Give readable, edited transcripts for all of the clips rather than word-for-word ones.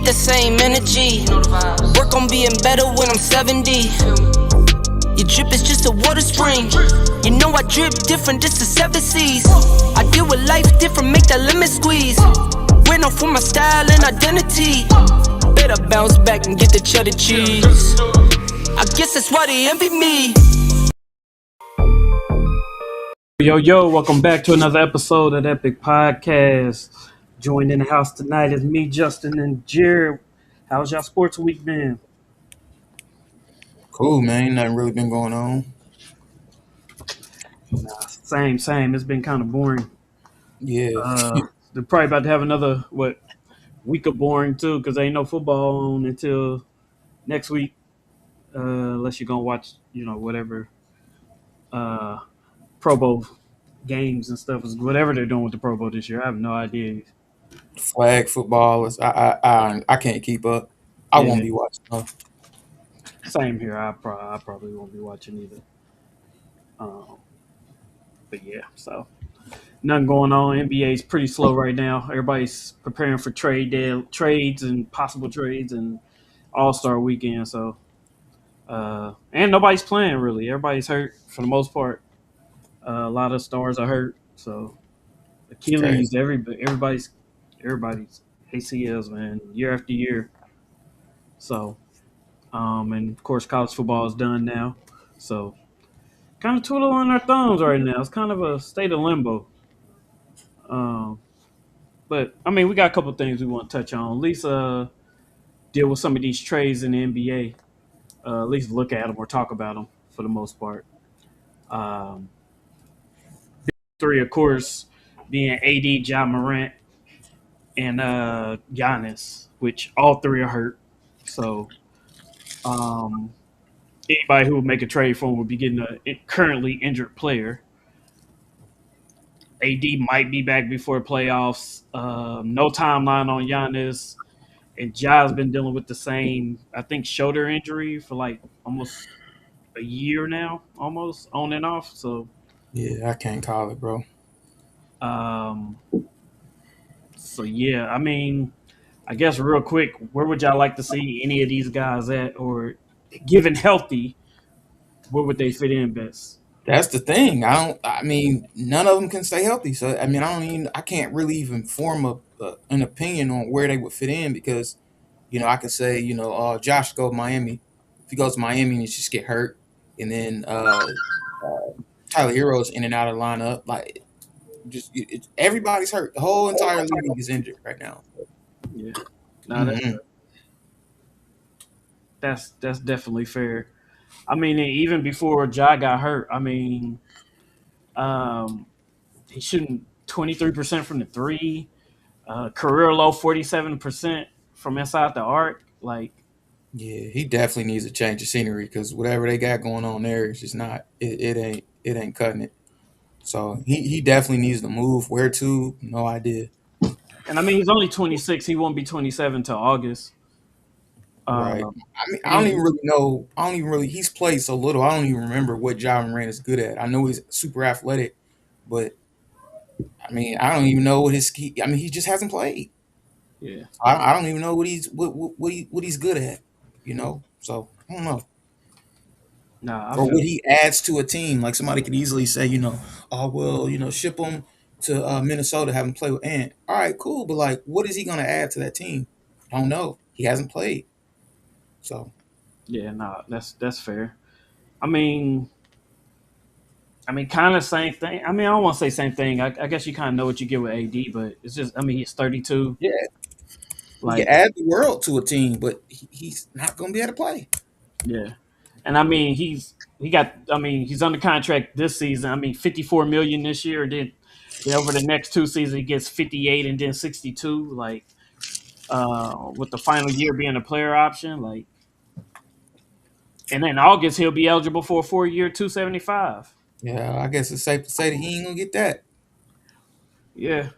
the same energy. Work on being better when I'm 70. Your drip is just a water spring. You know I drip different, this is 7 seas. I deal with life different, make that lemon squeeze. Went off for my style and identity. Better bounce back and get the cheddar cheese. I guess that's why they envy me. Yo, welcome back to another episode of the Epic Podcast. Joined in the house tonight is me, Justin, and Jared. How's y'all sports week been? Cool, man. Nothing really been going on. Same. It's been kind of boring. Yeah. They're probably about to have another, week of boring, too, because ain't no football on until next week. Unless you're going to watch, whatever Pro Bowl games and stuff, is whatever they're doing with the Pro Bowl this year. I have no idea. Flag football is I can't keep up. I Yeah, won't be watching. No. same here. I probably won't be watching either. But yeah, so nothing going on. NBA is pretty slow right now. Everybody's preparing for trades and possible trades and All-Star weekend. So, and nobody's playing really. Everybody's hurt for the most part. A lot of stars are hurt. So It's crazy. Achilles, everybody's ACLs, man, year after year. So, and of course, college football is done now. So, kind of twiddling our thumbs right now. It's kind of a state of limbo. Um, But I mean, we got a couple things we want to touch on. At least deal with some of these trades in the NBA. At least look at them or talk about them for the most part. Um, Three, of course, being AD, Ja Morant, and Giannis, which all three are hurt. So um, anybody who would make a trade for him would be getting a currently injured player. AD might be back before playoffs. No timeline on Giannis. And Ja's been dealing with the same, I think, shoulder injury for like almost a year now, almost on and off. So, Yeah, I can't call it, bro. um, yeah, I mean, I guess real quick, where would y'all like to see any of these guys at, or given healthy, where would they fit in best? That's the thing. I mean, none of them can stay healthy. So I mean, I can't really even form an opinion on where they would fit in because, I could say, Josh go to Miami. If he goes to Miami, he just get hurt, and then Tyler Hero's in and out of the lineup. Like, everybody's hurt. The whole entire league is injured right now. Yeah, no, Hmm. that's definitely fair. I mean, even before Ja got hurt, I mean, um, he's shooting 23% from the three. Career low 47% from inside the arc. Like, Yeah, he definitely needs a change of scenery because whatever they got going on there is just not. It ain't cutting it. So he definitely needs to move. Where to? No idea. and I mean, he's only 26. He won't be 27 till August. Right. Um, I mean, I don't even and really know. I don't even really. He's played so little. I don't even remember what John Moran is good at. I know he's super athletic, but I mean, I don't even know what his ski. I mean, he just hasn't played. yeah, I don't even know what he's good at. So I don't know. nah, I Or feel what he adds to a team. Like somebody could easily say, oh well, ship him to Minnesota, have him play with Ant. All right, cool, but like, what is he going to add to that team? I don't know. He hasn't played, so yeah, nah, that's fair. I mean, kind of same thing. I mean, I don't want to say same thing. I guess you kind of know what you get with AD, but it's just, I mean, he's 32. yeah, he can Like, add the world to a team, but he's not going to be able to play. yeah, and I mean, he got. I mean, he's under contract this season. I mean, 54 million this year. Then over the next two seasons, he gets 58 and then 62. Like, with the final year being a player option, like, and then August he'll be eligible for a 4 year 275. Yeah, I guess it's safe to say that he ain't gonna get that. Yeah.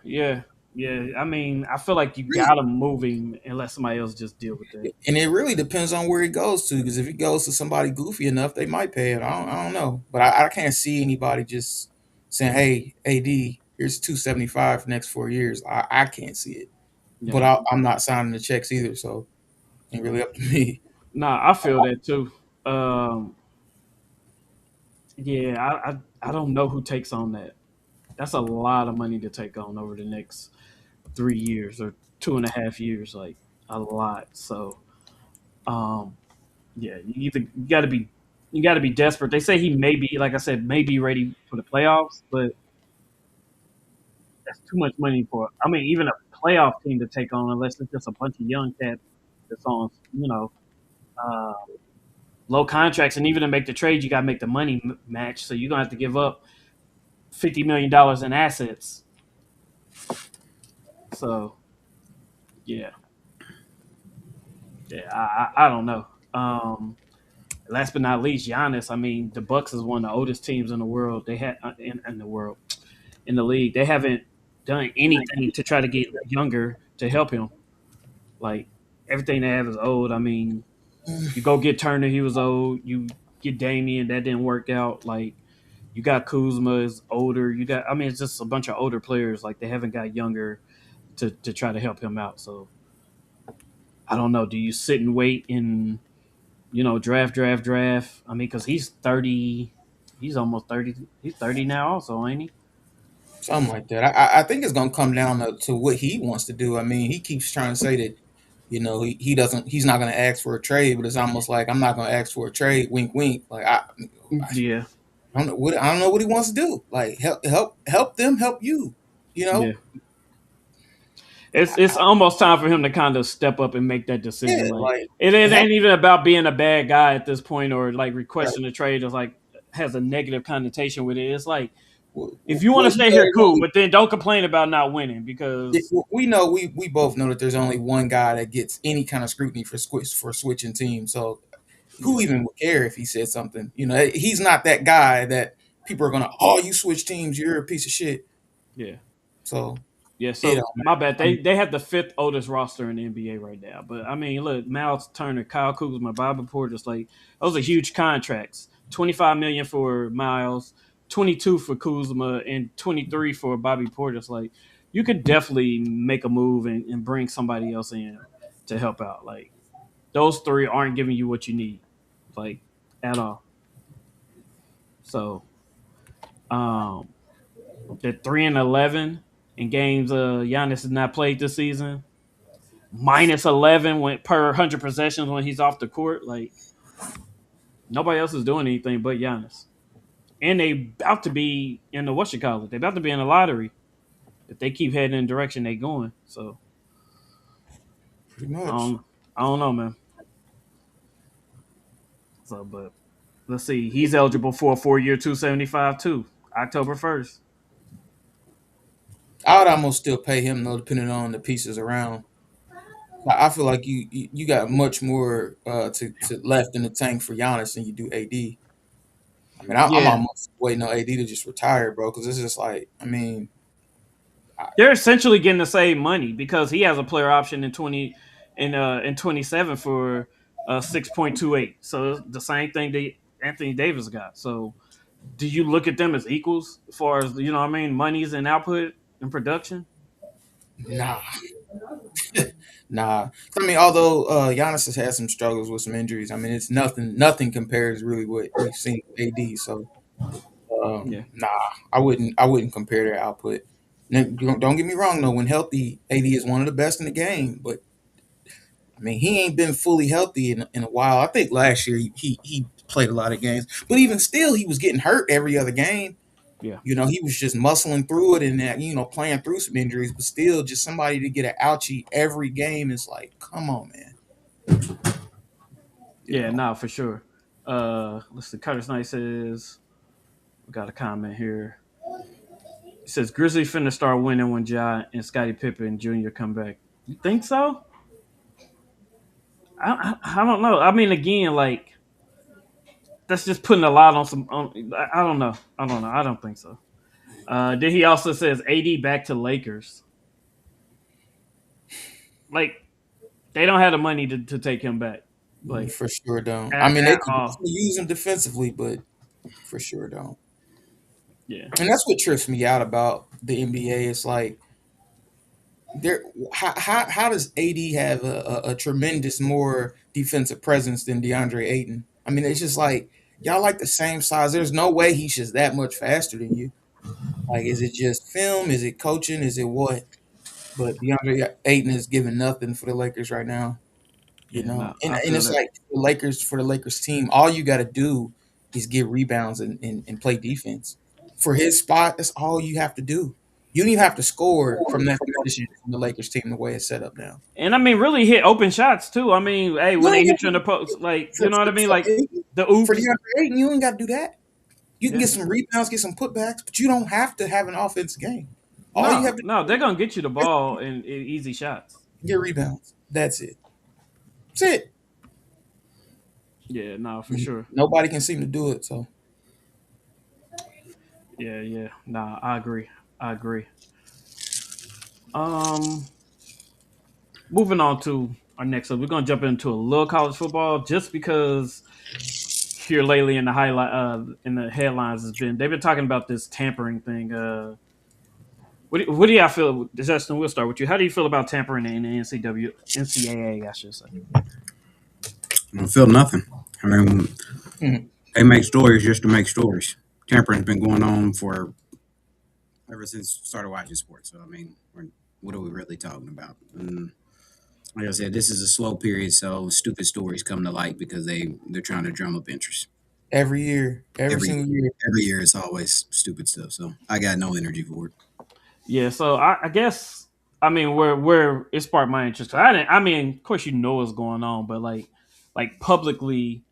I mean, I feel like you Really, gotta move him unless somebody else just deal with that. and it really depends on where he goes to. Because if he goes to somebody goofy enough, they might pay it. I don't know, but I can't see anybody just saying, "Hey, AD, here's 275 for the next 4 years." I can't see it. Yeah. but I'm not signing the checks either, so it ain't really up to me. Nah, I feel that too. Um, yeah, I don't know who takes on that. That's a lot of money to take on over the next 3 years or 2.5 years, like a lot. So, um, yeah, you got to be desperate. They say he may be, like I said, may be ready for the playoffs, but that's too much money for. I mean, even a playoff team to take on, unless it's just a bunch of young cats that's on, uh, low contracts, and even to make the trade, you got to make the money match. So you're gonna have to give up $50 million in assets. So yeah, yeah, I don't know. Last but not least, Giannis. I mean, the Bucks is one of the oldest teams in the world. They had in the world in the league. They haven't done anything to try to get younger to help him. Like everything they have is old. I mean, you go get Turner, he was old. You get Damian, that didn't work out. Like you got Kuzma is older. You got I mean, it's just a bunch of older players. Like they haven't got younger to try to help him out. So I don't know. Do you sit and wait and draft? I mean, because he's 30. He's almost 30. He's 30 now, also, ain't he? Something like that. I think it's gonna come down to what he wants to do. I mean, he keeps trying to say that, he doesn't he's not gonna ask for a trade, but it's almost like I'm not gonna ask for a trade, wink wink. Like Yeah, I don't know what he wants to do. Like help them help you. You yeah. know? It's almost time for him to kind of step up and make that decision. Yeah, Like like it help ain't even about being a bad guy at this point, or like right. requesting a trade is like has a negative connotation with it. It's like if you want Well, to stay here, cool, but then don't complain about not winning because we know we both know that there's only one guy that gets any kind of scrutiny for switching teams. So who yeah, even would care if he said something? He's not that guy that people are gonna, oh, you switch teams, you're a piece of shit. yeah. So Yeah, it so don't my bad. matter. They have the fifth oldest roster in the NBA right now. But I mean, look, Miles Turner, Kyle Kuzma, Bobby Portis, like those are huge contracts. 25 million for Miles, 22 for Kuzma, and 23 for Bobby Portis. Like you could definitely make a move and bring somebody else in to help out. Like those three aren't giving you what you need, like at all. So um the 3-11 in games Giannis has not played this season. -11 when per 100 possessions when he's off the court. Like nobody else is doing anything but Giannis. And they about to be in the what you call it. They about to be in the lottery if they keep heading in the direction they going. So Pretty I much. don't I don't know, man. So but let's see. He's eligible for a 4-year 275 too. October 1st. I would almost still pay him though, depending on the pieces around. I feel like you got much more to left in the tank for Giannis than you do AD. I mean, I'm Yeah. almost waiting on AD to just retire, bro, because it's just like, I mean, They're essentially getting the same money because he has a player option in 27 for 6.28. So it's the same thing that Anthony Davis got. So do you look at them as equals as far as what I mean, monies and output and production? nah, nah. I mean, although Giannis has had some struggles with some injuries, I mean, it's nothing compares really what we've seen with AD. So Yeah. nah, I wouldn't compare their output. Now, don't get me wrong though, when healthy, AD is one of the best in the game, but I mean, he ain't been fully healthy in a while. I think last year he played a lot of games, but even still, he was getting hurt every other game. Yeah. He was just muscling through it and that, playing through some injuries, but still, just somebody to get an ouchie every game is like, come on, man. You Yeah, know, nah, for sure. Let's see. Curtis Knight says, we got a comment here. He says, Grizzly finna start winning when Ja and Scottie Pippen Jr. come back. You think so? I don't know. I mean, again, like, that's just putting a lot on some. I don't know. I don't know. I don't think so. Then he also says AD back to Lakers. Like they don't have the money to take him back. Like for sure don't. I mean, they at could all. use him defensively, but for sure don't. Yeah. And that's what trips me out about the NBA. It's like there. How does AD have a tremendous more defensive presence than DeAndre Ayton? I mean, it's just like y'all like the same size. There's no way he's just that much faster than you. Like, is it just film? Is it coaching? Is it what? But DeAndre Ayton is giving nothing for the Lakers right now. You Yeah, know, no, and I and feel it's that. like for the Lakers team, all you got to do is get rebounds and play defense. For his spot, that's all you have to do. You don't even have to score from that position from the Lakers team the way it's set up now. And I mean, really hit open shots too. I mean, hey, You when they ain't hit got you in the post, like for you know what I mean, for like Ayton, the for oops. DeAndre Ayton, you ain't got to do that. You can Yeah. get some rebounds, get some putbacks, but you don't have to have an offensive game. All you have No, to no, do they're gonna get you the ball in easy shots. is get rebounds. That's it. That's it. Yeah, no, for And sure. nobody can seem to do it. So Yeah, yeah. Nah, I agree. I agree. Um, moving on to our next up, we're gonna jump into a little college football just because here lately in the highlight in the headlines has been they've been talking about this tampering thing. What do y'all feel? Justin, we'll start with you. How do you feel about tampering in the NCAA? I should say. I don't feel nothing. I mean, mhm. they make stories just to make stories. Tampering's been going on for ever since I started watching sports. So I mean, what are we really talking about? And like I said, this is a slow period, so stupid stories come to light because they're trying to drum up interest. Every year, every Every single year. every year, it's always stupid stuff. So I got no energy for it. Yeah, so I guess I mean where it sparked my interest. I didn't. I mean, of course you know what's going on, but like publicly,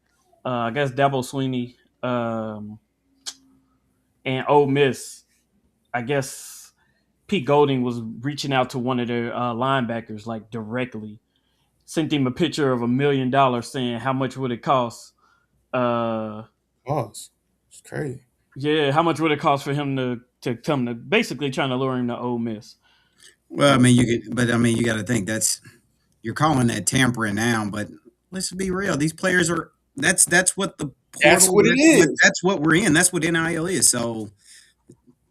I guess Dabo Sweeney and Ole Miss. I guess Pete Golding was reaching out to one of their linebackers like directly, sent him a picture of $1 million, saying how much would it cost. Pause. It's crazy. Yeah, how much would it cost for him to come to basically trying to lure him to Ole Miss. Well, I mean, but I mean, you got to think that's you're calling that tampering now, but let's be real. These players are that's what the That's portal. what it is. That's what we're in. That's what NIL is. So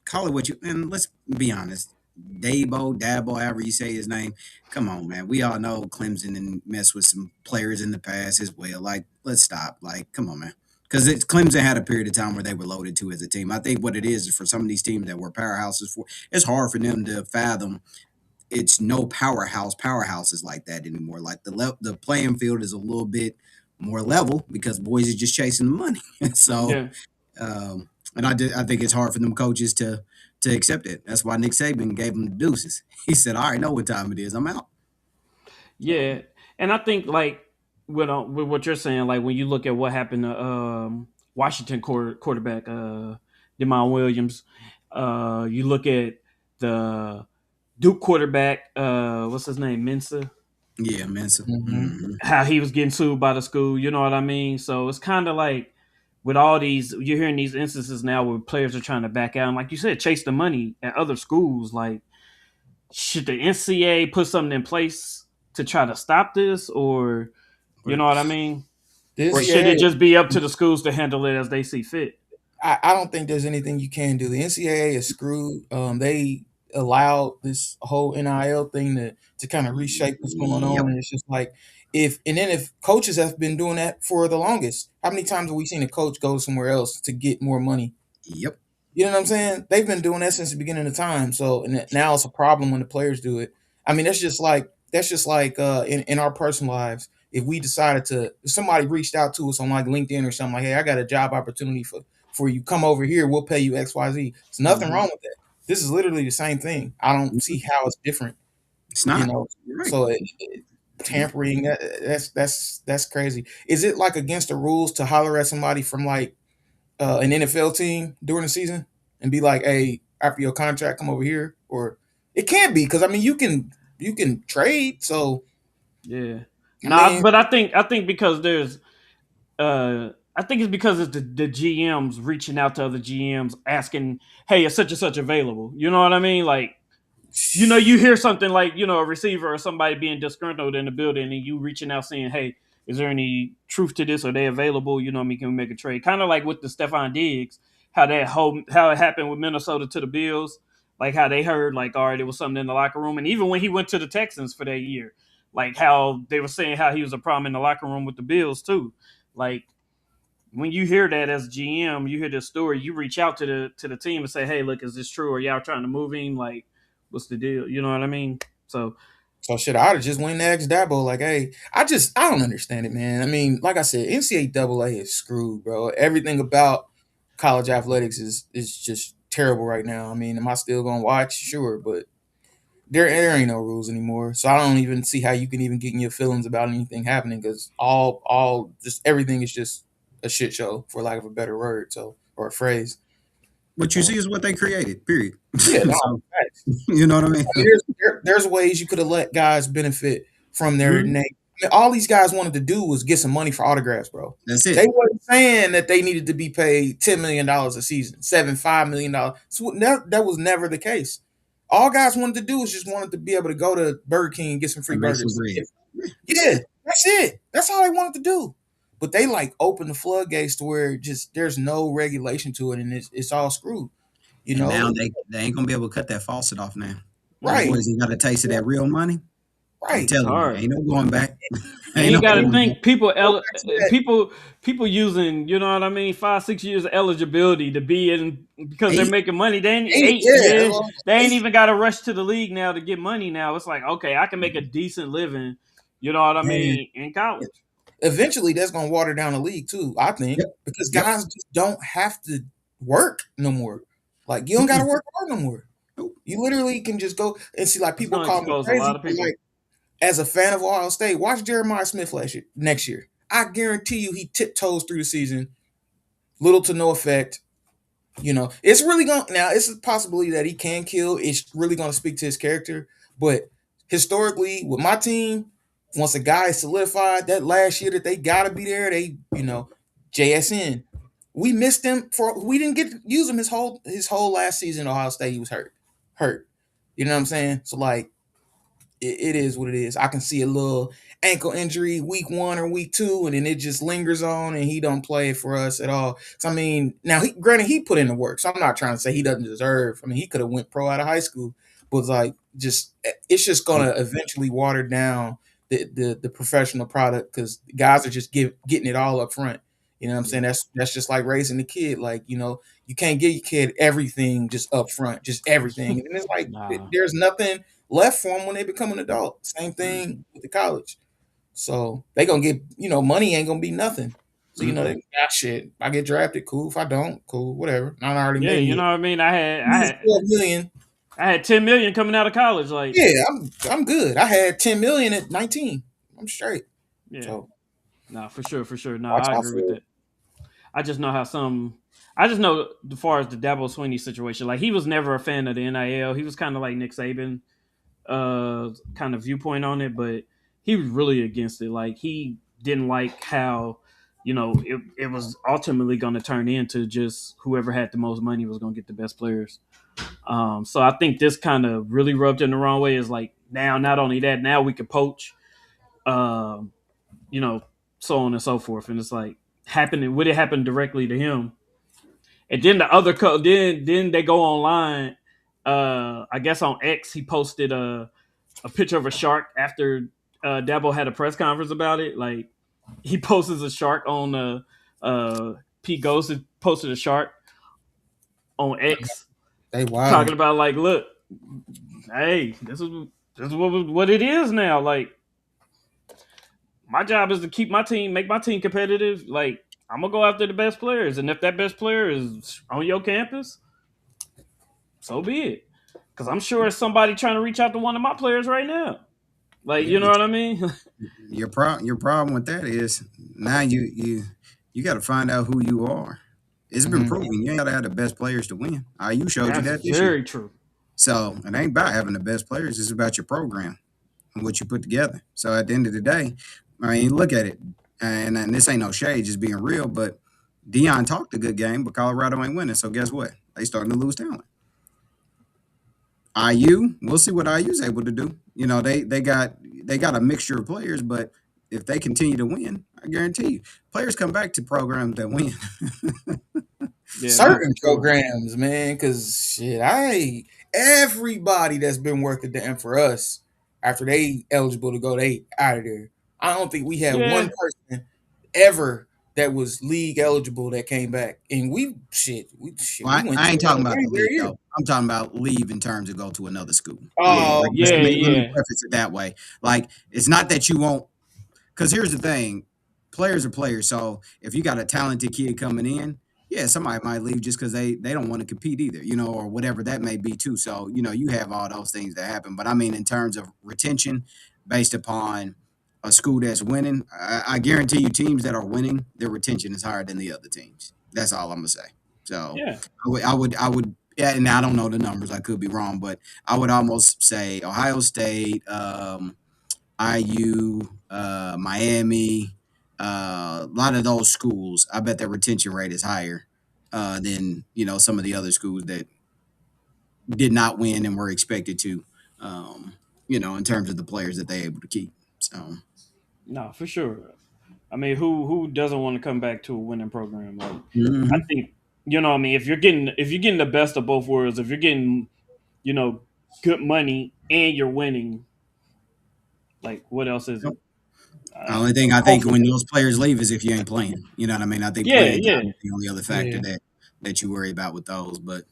call it what you and let's be honest. Dabo, however you say his name. Come on, man. We all know Clemson and messed with some players in the past as well. Like, let's stop. Like, come on, man. Because Clemson had a period of time where they were loaded too as a team. I think what it is for some of these teams that were powerhouses for, it's hard for them to fathom it's no powerhouses like that anymore. Like the playing field is a little bit more level because boys are just chasing the money. So Yeah, and I think it's hard for them coaches to accept it. That's why Nick Saban gave them the deuces. He said, "All right, know what time it is. I'm out." So yeah, and I think like with what you're saying, like when you look at what happened to Washington quarterback Demond Williams, you look at the Duke quarterback, what's his name, Mensa, yeah, Mensa. Hmm. Hmm. how he was getting sued by the school. You know what I mean? So it's kind of like with all these, you're hearing these instances now where players are trying to back out, and like you said, chase the money at other schools. Like, should the NCAA put something in place to try to stop this, or you know what I mean? The Or should it NCAA, just be up to the schools to handle it as they see fit? I don't think there's anything you can do. The NCAA is screwed. They allowed this whole NIL thing to kind of reshape what's going Yep, on, and it's just like if coaches have been doing that for the longest, how many times have we seen a coach go somewhere else to get more money? yep. You know what I'm saying? They've been doing that since the beginning of time. So and now it's a problem when the players do it. I mean, that's just like in our personal lives. If we decided if somebody reached out to us on like LinkedIn or something like, hey, I got a job opportunity for you. Come over here, we'll pay you XYZ. There's nothing Hmm. wrong with that. This is literally the same thing. I don't see how it's different, It's you not. know. You're right. So tampering that's crazy. Is it like against the rules to holler at somebody from like an NFL team during the season and be like, "Hey, after your contract, come over here," or it can't be because I mean you can trade. So Yeah. I Nah, mean, but I think because there's I think it's because it's the GMs reaching out to other GMs asking, "Hey, is such and such available?" You know what I mean? Like, you hear something like, a receiver or somebody being disgruntled in the building, and you reaching out saying, "Hey, is there any truth to this? Are they available? You know, what I mean, can we make a trade?" Kind of like with the Stephon Diggs, how it happened with Minnesota to the Bills. like how they heard like all right, it was something in the locker room, and even when he went to the Texans for that year, like how they were saying how he was a problem in the locker room with the Bills too. Like when you hear that as GM, you hear this story, you reach out to the team and say, hey, look, is this true? Are y'all trying to move him? Like, what's the deal? You know what I mean? So So shit, I'd have just went and asked Dabo, like, hey, I don't understand it, man. I mean, like I said, NCAA is screwed, bro. Everything about college athletics is just terrible right now. I mean, am I still gonna watch? Sure, but there ain't no rules anymore. So I don't even see how you can even get in your feelings about anything happening because all just everything is just a shit show, for lack of a better word, so or a phrase. What you So see is what they created. Period. yeah, no, So facts. you know what I mean? I mean, there's ways you could have let guys benefit from their Mhm. name. I mean, all these guys wanted to do was get some money for autographs, bro. That's They it. wasn't saying that they needed to be paid $10 million a season, $5 million. So that was never the case. All guys wanted to do was just wanted to be able to go to Burger King and get some free And make some burgers. bread. Yeah, that's it. That's all they wanted to do. But they like opened the floodgates to where just there's no regulation to it, and it's all screwed. You And now know, they ain't gonna be able to cut that faucet off now. Them mm-hmm. right, boys ain't got a taste of that real money. I'm right. It's telling you, hard. ain't no going back. And Ain't you no got to going back. think people Go back to that. people using, you know what I mean, 5 6 years of eligibility to be in because they're Eight, making money. They ain't eight, eight, yeah, yeah. They ain't 8. even got to rush to the league now to get money. Now it's like okay, I can make a decent living. You know what I Man, mean in college. eventually that's gonna water down the league too. I think Yep. because Yep. guys just don't have to work no more. Like you don't got to Mm-mm. work hard no more. Nope. You literally can just go and see. Like It's people going to call me expose a lot crazy, of but people. like as a fan of Ohio State, watch Jeremiah Smith next year. I guarantee you he tiptoes through the season, little to no effect. It's really going now. It's a possibility that he can kill. It's really going to speak to his character. But historically, with my team, once a guy is solidified, that last year that they got to be there, JSN. We missed him we didn't get to use him his whole last season. Ohio State, he was hurt. You know what I'm saying? So like it is what it is. I can see a little ankle injury week 1 or week 2, and then it just lingers on, and he don't play for us at all. So I mean, now granted he put in the work, so I'm not trying to say he doesn't deserve. I mean, he could have went pro out of high school, but it's like it's just gonna eventually water down the professional product because guys are just getting it all up front. You know what I'm saying? Yeah. That's just like raising a kid. Like you can't give your kid everything just up front, just everything, and it's like Nah. there's nothing left for them when they become an adult. Same thing Mm-mm. with the college. So they gonna get, money ain't gonna be nothing. So Mm-mm. shit. If I get drafted, cool. If I don't, cool. Whatever. I already Yeah, made you me know what I mean. at 12 million. I had 10 million coming out of college. Like Yeah, I'm good. I had 10 million at 19. I'm straight. yeah, So nah, for sure, for sure. No, watch I out agree for with it. that. I just know how I just know as far as the Dabo Swinney situation, like he was never a fan of the NIL. He was kind of like Nick Saban, kind of viewpoint on it, but he was really against it. Like he didn't like how, it was ultimately going to turn into just whoever had the most money was going to get the best players. So I think this kind of really rubbed him the wrong way. Is like now, not only that, now we can poach, um, you know, so on and so forth. And it's like happening. Would it happen directly to him? And then the other then they go online. I guess on X he posted a picture of a shark after Dabo had a press conference about it. Like he posted a shark on Pete Ghost posted a shark on X They talking wilding. about like, look, hey, this is what it is now. Like my job is to keep my team, make my team competitive. Like I'm gonna go after the best players, and if that best player is on your campus, so be it. Because I'm sure it's somebody trying to reach out to one of my players right now. Like Yeah, you know but what I mean? your problem with that is now you got to find out who you are. It's been Mhm. proven you ain't got to have the best players to win. IU showed you That's that this year. very true. So it ain't about having the best players. It's about your program and what you put together. So at the end of the day, I mean, look at it, and this ain't no shade, just being real. But Dion talked a good game, but Colorado ain't winning. So guess what? They starting to lose talent. IU, we'll see what IU's able to do. They got a mixture of players, but if they continue to win, I guarantee you, players come back to programs that win. Yeah, no, for Certain sure. programs, man, because shit, everybody that's been working them for us after they eligible to go, they out of there. I don't think we had Yeah, one person ever that was league eligible that came back, and Well, we went I to ain't a lot talking of about the games every league year. though. I'm talking about leave in terms of go to another school. Yeah, Oh, like yeah, let me yeah, preface it that way. Like it's not that you won't. Because here's the thing, players are players. So if you got a talented kid coming in, yeah, somebody might leave just because they don't want to compete either, or whatever that may be too. So you have all those things that happen. But I mean, in terms of retention, based upon a school that's winning, I guarantee you, teams that are winning, their retention is higher than the other teams. That's all I'm gonna say. So yeah. I would. Yeah, and I don't know the numbers. I could be wrong, but I would almost say Ohio State. IU, Miami, a lot of those schools, I bet their retention rate is higher than some of the other schools that did not win and were expected to. In terms of the players that they're able to keep. So No, for sure. I mean, who doesn't want to come back to a winning program? Like, I mhm. think what I mean. If you're getting the best of both worlds, if you're getting you know good money and you're winning, like what else is it? The Uh, only thing I think when Hopefully, those players leave is if you ain't playing. You know what I mean? I think yeah, playing yeah. time is the only other factor yeah. that you worry about with those. But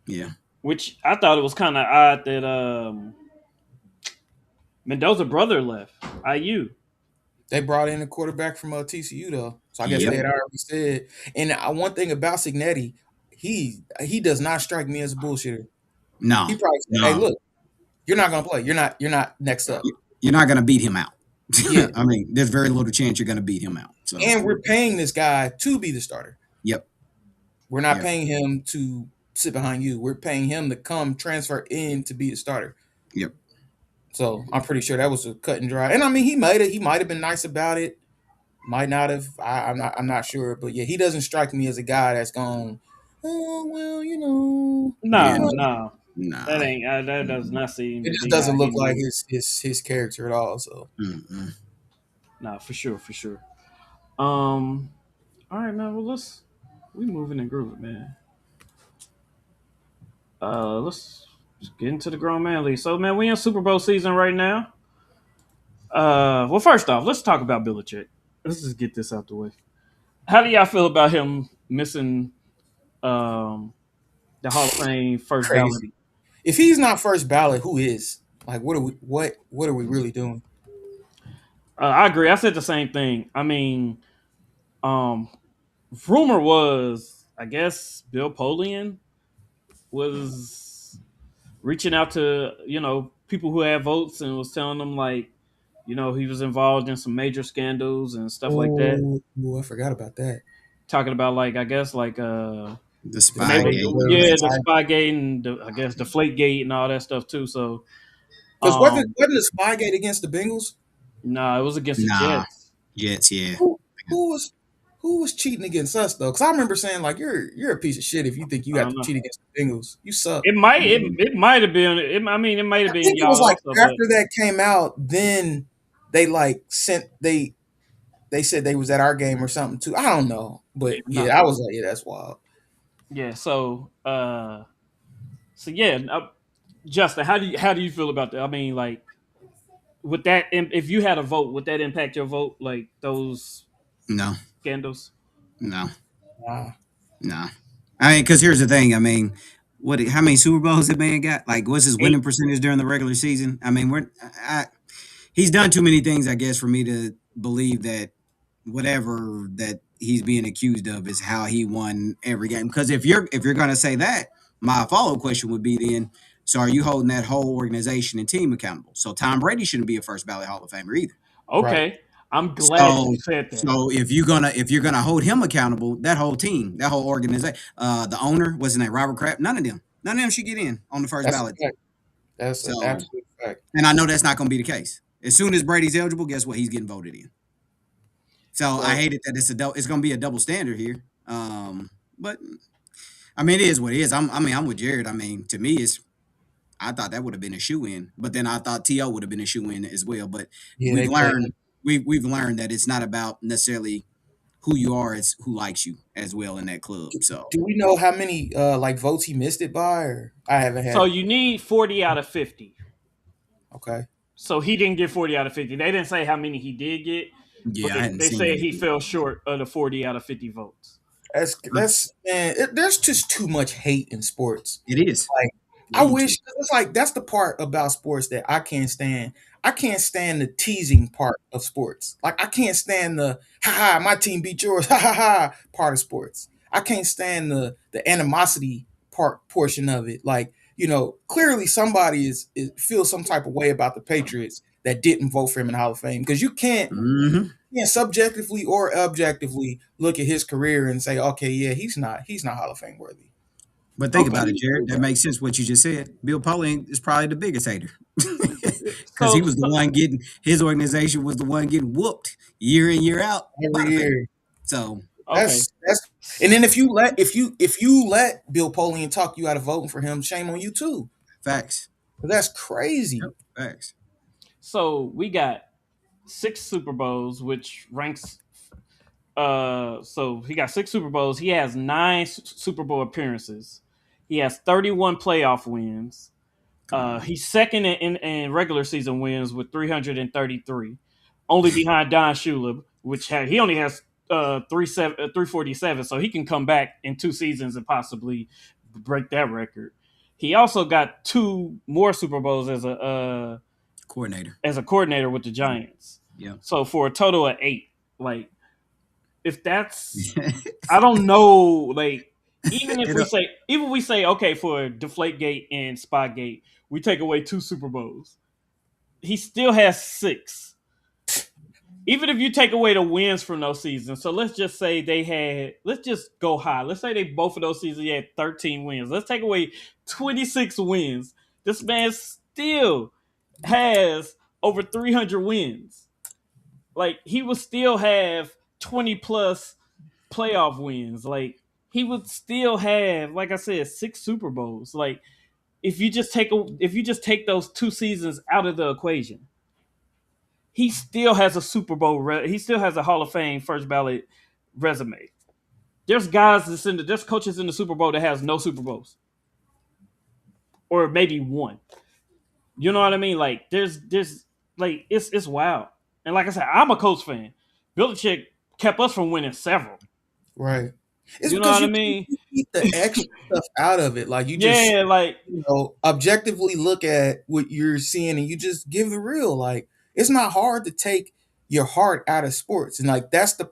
yeah, Which I thought it was kind of odd that Mendoza brother left IU. They brought in a quarterback from TCU though, so I guess they yep, had already said. And one thing about Signetti, he does not strike me as a bullshitter. no, He probably said, "Hey, no, look, you're not gonna play. You're not next up." you're not gonna beat him out. Yeah, I mean, there's very little chance you're gonna beat him out. So, and we're paying this guy to be the starter. yep, We're not yep, paying him to sit behind you. We're paying him to come transfer in to be the starter. yep. So I'm pretty sure that was a cut and dry. And I mean, he might have been nice about it. Might not have. I'm not sure. But yeah, he doesn't strike me as a guy that's gone. Oh well, Yeah, No, no, that nah. ain't that does not seem it to just be how doesn't he look like moves. his character at all. So Mm-mm. No, for sure, for sure. Um, all right, man. Well, we moving and grooving, man. Let's get into the grown man league. So, man, we in Super Bowl season right now. Well, first off, let's talk about Belichick. Let's just get this out the way. How do y'all feel about him missing um the Hall of Fame first ballot? crazy. If he's not first ballot, who is? Like, what are we really doing? I agree. I said the same thing. I mean, um, rumor was, I guess, Bill Polian was reaching out to people who had votes and was telling them like, he was involved in some major scandals and stuff like that. Oh, I forgot about that. Talking about like, I guess like The The spy maybe gate. the yeah, Like, the spy Spygate and I guess Deflate Gate and all that stuff too. So because wasn't um, wasn't the spy gate against the Bengals? no, it was against the nah, Jets. Jets, yeah. Who who was who was cheating against us though? Because I remember saying like you're a piece of shit if you think you I got don't to know. cheat against the Bengals. You suck. It might it might have been. I mean, it might have I been think it was y'all like also, but after that came out, then they like sent they said they was at our game or something too. I don't know, yeah, but no, yeah, I was like, yeah, that's wild. yeah. So yeah, Justin, how do you feel about that? I mean, like, would that if you had a vote, would that impact your vote? Like those No, scandals? no, Wow. no. I mean, because here's the thing. I mean, how many Super Bowls that man got? Like, what's his Eight. winning percentage during the regular season? I mean, he's done too many things, I guess, for me to believe that whatever that he's being accused of is how he won every game. Because if you're gonna say that, my follow up question would be then, so are you holding that whole organization and team accountable? So Tom Brady shouldn't be a first ballot Hall of Famer either. Right. Okay, I'm glad So you said that. so if you're gonna hold him accountable, that whole team, that whole organization, the owner, what's his name, Robert Kraft, none of them should get in on the first That's a ballot. fact. That's an So, absolute fact. and I know that's not going to be the case. As soon as Brady's eligible, guess what? He's getting voted in. So I So hate it that it's going to be a double standard here. But I mean, it is what it is. I'm with Jared. I mean, to me, I thought that would have been a shoe in, but then I thought To would have been a shoe in as well. But yeah, we've they played. learned we've learned that it's not about necessarily who you are is who likes you as well in that club. So Do we know how many like votes he missed it by? Or I haven't So had. you need 40 out of 50. Okay, So he didn't get 40 out of 50. They didn't say how many he did get, but yeah, I they, hadn't they seen said it. he fell short of the 40 out of 50 votes. that's man. There's just too much hate in sports. It is Like I way too. wish it's like that's the part about sports that I can't stand. I can't stand the teasing part of sports. Like I can't stand the ha ha my team beat yours ha ha ha part of sports. I can't stand the animosity portion of it. Like clearly somebody is feels some type of way about the Patriots that didn't vote for him in the Hall of Fame because Hmm. you can't subjectively or objectively look at his career and say okay yeah he's not Hall of Fame worthy. But think about Okay. it, Jared. That makes sense what you just said. Bill Polian is probably the biggest hater because he So, was the so one getting his organization was the one getting whooped year in year out by Every the Patriots. year. So okay. That's and then if you let Bill Polian talk you out of voting for him, shame on you too. facts. 'Cause that's crazy. Yep, facts. So we got 6 Super Bowls, which ranks. So he got 6 Super Bowls. He has 9 Super Bowl appearances. He has 31 playoff wins. Come on. He's second in regular season wins with 333, only behind Don Shula, he only has 347, so he can come back in 2 seasons and possibly break that record. He also got 2 more Super Bowls Coordinator. as a coordinator with the Giants. Yeah. So for a total of 8. Like if that's I don't know, like even we say okay for Deflategate and Spygate, we take away 2 Super Bowls. He still has 6. Even if you take away the wins from those seasons, so let's just say let's just go high. Let's say they both of those seasons had 13 wins. Let's take away 26 wins. This man still has over 300 wins. Like he would still have 20 plus playoff wins. Like he would still have, like I said, 6 Super Bowls. Like if you just take those 2 seasons out of the equation, he still has a Super Bowl. He still has a Hall of Fame first ballot resume. There's coaches in the Super Bowl that has no Super Bowls or maybe one. You know what I mean? Like there's like it's wild. And like I said, I'm a Colts fan. Belichick kept us from winning several. Right. It's You know because what I you mean? keep the extra stuff out of it. Like you just Yeah, like objectively look at what you're seeing and you just give the real. Like it's not hard to take your heart out of sports, and like that's the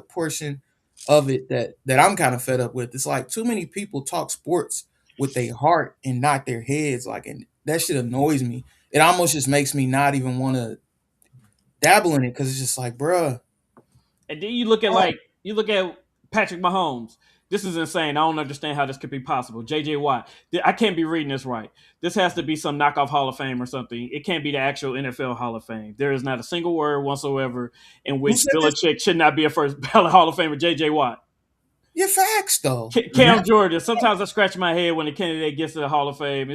portion of it that I'm kind of fed up with. It's like too many people talk sports with their heart and not their heads. Like, and that shit annoys me. It almost just makes me not even want to dabble in it because it's just like, bruh. and then you look at Patrick Mahomes. This is insane. I don't understand how this could be possible. JJ Watt. I can't be reading this right. This has to be some knockoff Hall of Fame or something. It can't be the actual NFL Hall of Fame. There is not a single word whatsoever in Who which said this? Belichick should not be a first ballot Hall of Famer. JJ Watt. Yeah, facts though. Cam Jordan. Sometimes I scratch my head when a candidate gets to the Hall of Fame.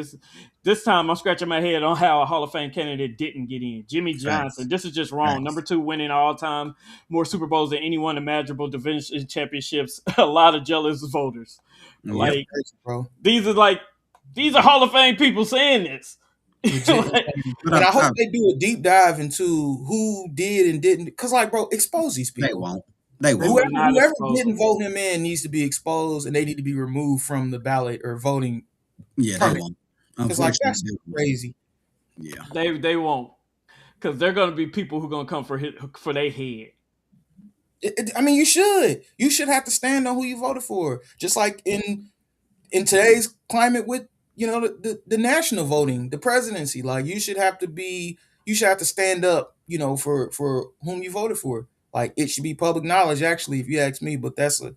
This time I'm scratching my head on how a Hall of Fame candidate didn't get in. Jimmy Johnson. Facts. This is just wrong. Number Facts. 2 winning all time, more Super Bowls than anyone imaginable, division championships. A lot of jealous voters. Yep. Like Crazy, bro. these are Hall of Fame people saying this. Legit. Like, But And I I, hope they do a deep dive into who did and didn't. Because, like, bro, expose these they people. won't. They they won't. will Whoever not whoever expose didn't them. vote him in needs to be exposed, and they need to be removed from the ballot or voting Yeah, they permanent. won't. Because, like, Unfortunately, that's they won't. crazy. Yeah. They won't, because they're going to be people who are going to come for their head. I mean, you should. You should have to stand on who you voted for. Just like in today's climate with the national voting, the presidency. Like you should have to stand up, for whom you voted for. Like it should be public knowledge, actually, if you ask me. But that's a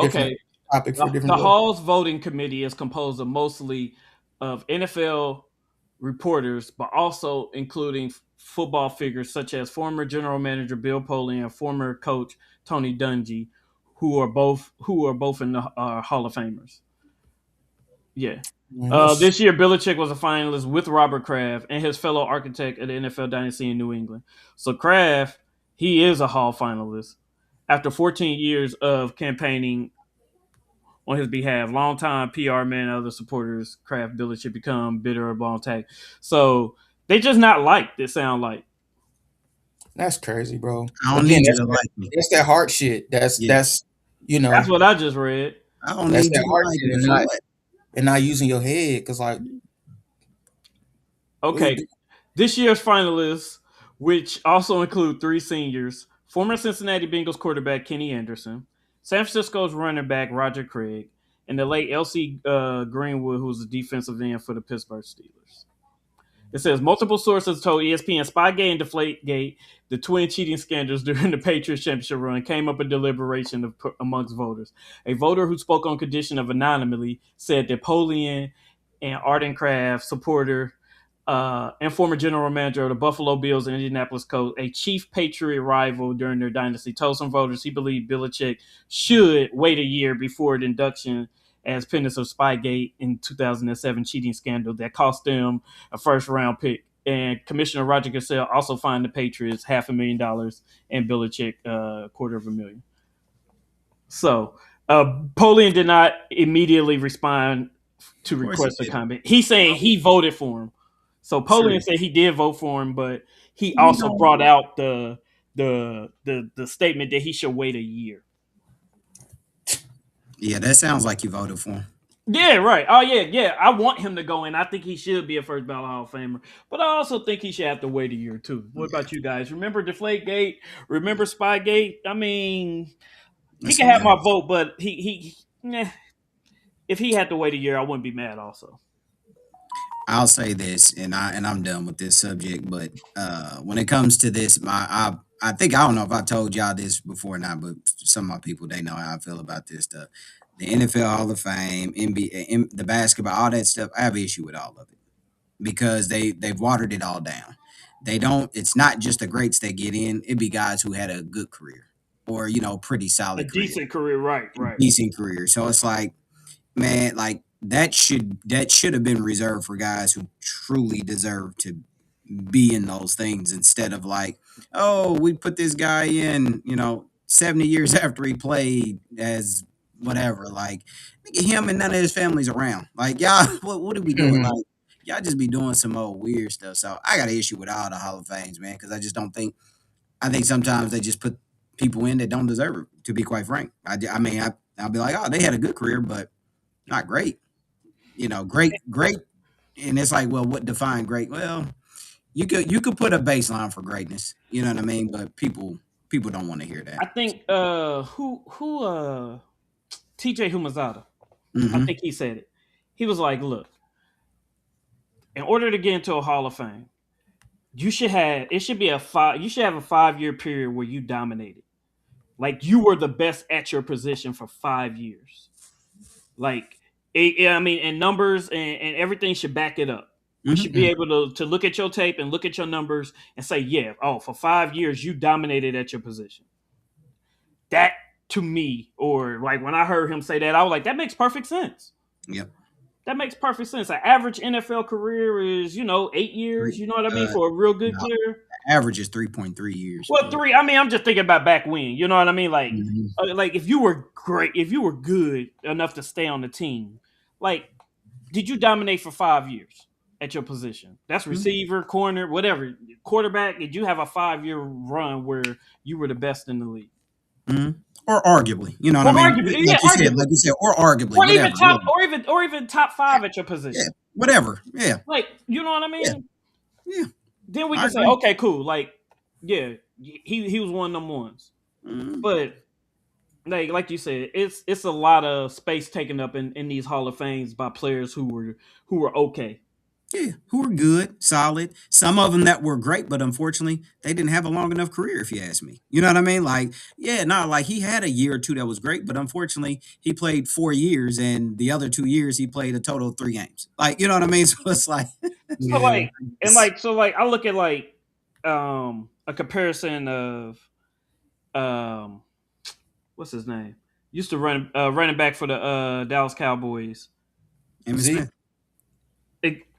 different Okay, topic for a the different day. Hall's voting committee is composed of mostly of NFL reporters, but also including football figures such as former general manager Bill Polian and former coach Tony Dungy, who are both in the Hall of Famers. Yeah. Man, that's This year, Belichick was a finalist with Robert Kraft and his fellow architect of the NFL dynasty in New England. So Kraft, he is a Hall finalist. after 14 years of campaigning on his behalf. Longtime PR man and other supporters craft Belichick become bitter or bone tag. So they just not liked. It sound like That's crazy, bro. I don't Again, need you to like me. that's that heart shit. That's Yeah. that's you that's know what I just read. I don't that's need that you to heart like shit, me for what? and not using your head because like what you Okay, do? this year's finalists, which also include three seniors: former Cincinnati Bengals quarterback Kenny Anderson, San Francisco's running back Roger Craig, and the late L.C. Greenwood, who's the defensive end for the Pittsburgh Steelers. It says multiple sources told ESPN Spygate and Deflategate the twin cheating scandals during the Patriots championship run came up in deliberation amongst voters. A voter who spoke on condition of anonymity said that Polian and Arden Kraft, supporter and former general manager of the Buffalo Bills and Indianapolis Colts, a chief Patriot rival during their dynasty, told some voters he believed Belichick should wait a year before the induction as pendants of Spygate in 2007 cheating scandal that cost them a first round pick. And Commissioner Roger Goodell also fined the Patriots $500,000 and Belichick $250,000. So Polian did not immediately respond to Of course he request a did. comment. He's saying he voted for him. So Sure. Polian said he did vote for him, but he We also don't. brought out the statement that he should wait a year. Yeah, that sounds like you voted for him. Yeah, right. Oh yeah, yeah. I want him to go in. I think he should be a first ballot Hall of Famer, but I also think he should have to wait a year too. What Yeah, about you guys? Remember Deflategate? Remember Spygate? I mean, he that's can have my hilarious. vote, but if he had to wait a year, I wouldn't be mad. Also, I'll say this, and I'm done with this subject. But when it comes to this, I think I don't know if I told y'all this before or not, but some of my people they know how I feel about this stuff. The NFL Hall of Fame, NBA, the basketball, all that stuff. I have an issue with all of it because they've watered it all down. They don't. It's not just the greats that get in. It be guys who had a good career or pretty a solid career, decent career, right? Right. decent career. So it's like, man, like that should have been reserved for guys who truly deserve to be in those things instead of like, oh, we put this guy in, 70 years after he played as whatever. Like, nigga, him and none of his family's around. Like, y'all, what are we doing? Like, y'all just be doing some old weird stuff. So I got an issue with all the Hall of Fames, man, because I just don't think. I think sometimes they just put people in that don't deserve it. To be quite frank, I mean, I'll be like, oh, they had a good career, but not great. Great, and it's like, well, what define great? Well, you could put a baseline for greatness. You know what I mean? But people don't want to hear that. I think who TJ Humazada. I Hmm. think he said it. He was like, "Look, in order to get into a Hall of Fame, it should be a 5. You should have a 5 year period where you dominated, like you were the best at your position for 5 years. Like, I mean, and numbers and everything should back it up. We should be Hmm. able to look at your tape and look at your numbers and say, yeah, oh, for 5 years you dominated at your position. That to me, or like when I heard him say that, I was like, that makes perfect sense. Yep. That makes perfect sense. An average NFL career is, 8 years. Three. You know what I mean, Uh, for a real good no, player. average is 3.3 years. Well, But three. I mean, I'm just thinking about back when. You know what I mean? mhm. Like if you were great, if you were good enough to stay on the team, like, did you dominate for 5 years at your position? That's Mhm. receiver, corner, whatever. Quarterback. Did you have a 5 year run where you were the best in the league? Mhm. Or arguably, you know what I Or mean? arguably, yeah, Like arguably, you said, or arguably, or whatever. even Yeah, or even top five at your yeah, position. whatever. Yeah, Like, you know what I yeah, mean? yeah. Then we I can say, agree. okay, cool. Like, yeah, he was one of them ones. Mhm. But like you said, it's a lot of space taken up in these Hall of Fames by players who were okay. Yeah, who were good, solid. Some of them that were great, but unfortunately, they didn't have a long enough career. If you ask me, you know what I mean. Like, yeah, no, like he had a year or two that was great, but unfortunately, he played 4 years, and the other 2 years he played a total of 3 games. Like, you know what I mean. So it's like, So Yeah. I look at like a comparison of um what's his name? Used to running back for the Dallas Cowboys. Emmitt Zeke, Smith.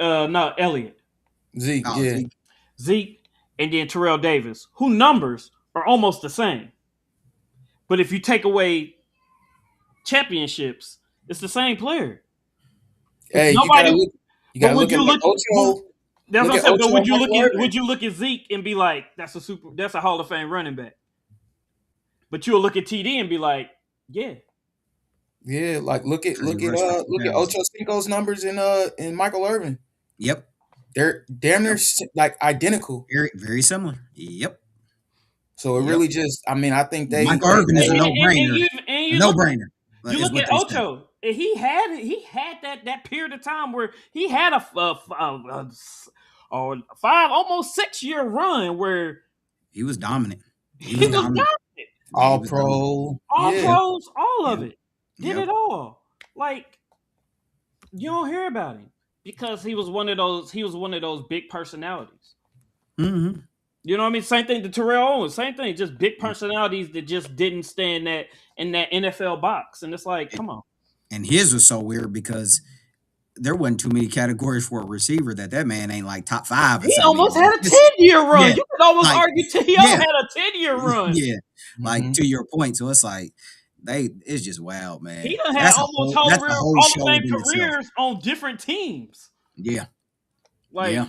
No, Elliott, Zeke, Oh, yeah. Zeke. Zeke, and then Terrell Davis, who numbers are almost the same. But if you take away championships, it's the same player. But Hey, nobody. you But gotta would look at you like look? Ocho. That's Look what I at said. But Ocho would and you look Michael at Irvin. Zeke and be like, that's a Hall of Fame running back? But you'll look at TD and be like, yeah. Yeah, like look at He rushed for look at 2,000. Ocho Cinco's numbers in Michael Irvin. Yep. They're damn near Yep. like identical. Very, very similar. Yep. So it Yep. really just, I mean, I think Michael Irvin is a And, no-brainer. and A you look no-brainer you is look what at they say. Ocho. And he had that period of time where he had a 5 almost 6 year run where He was dominant. He he was was dominant. dominant. Yeah, he all was dominant. pro. All Yeah. pros, all of Yep. it. Did Yep. it all. Like you don't hear about him because he was one of those big personalities. Mm-hmm. You know what I mean? Same thing to Terrell Owens. Same thing, just big personalities that just didn't stay in that NFL box. And it's like, come on. And his was so weird because there wasn't too many categories for a receiver that man ain't like top 5 or He something. almost had a 10-year run. Yeah, You could almost like argue T.O. yeah, had a 10-year run. yeah. Like Mhm. to your point. So it's like it's just wild, man. He done had almost That's a whole Hall of show Fame within itself. careers on different teams. Yeah. Like Yeah.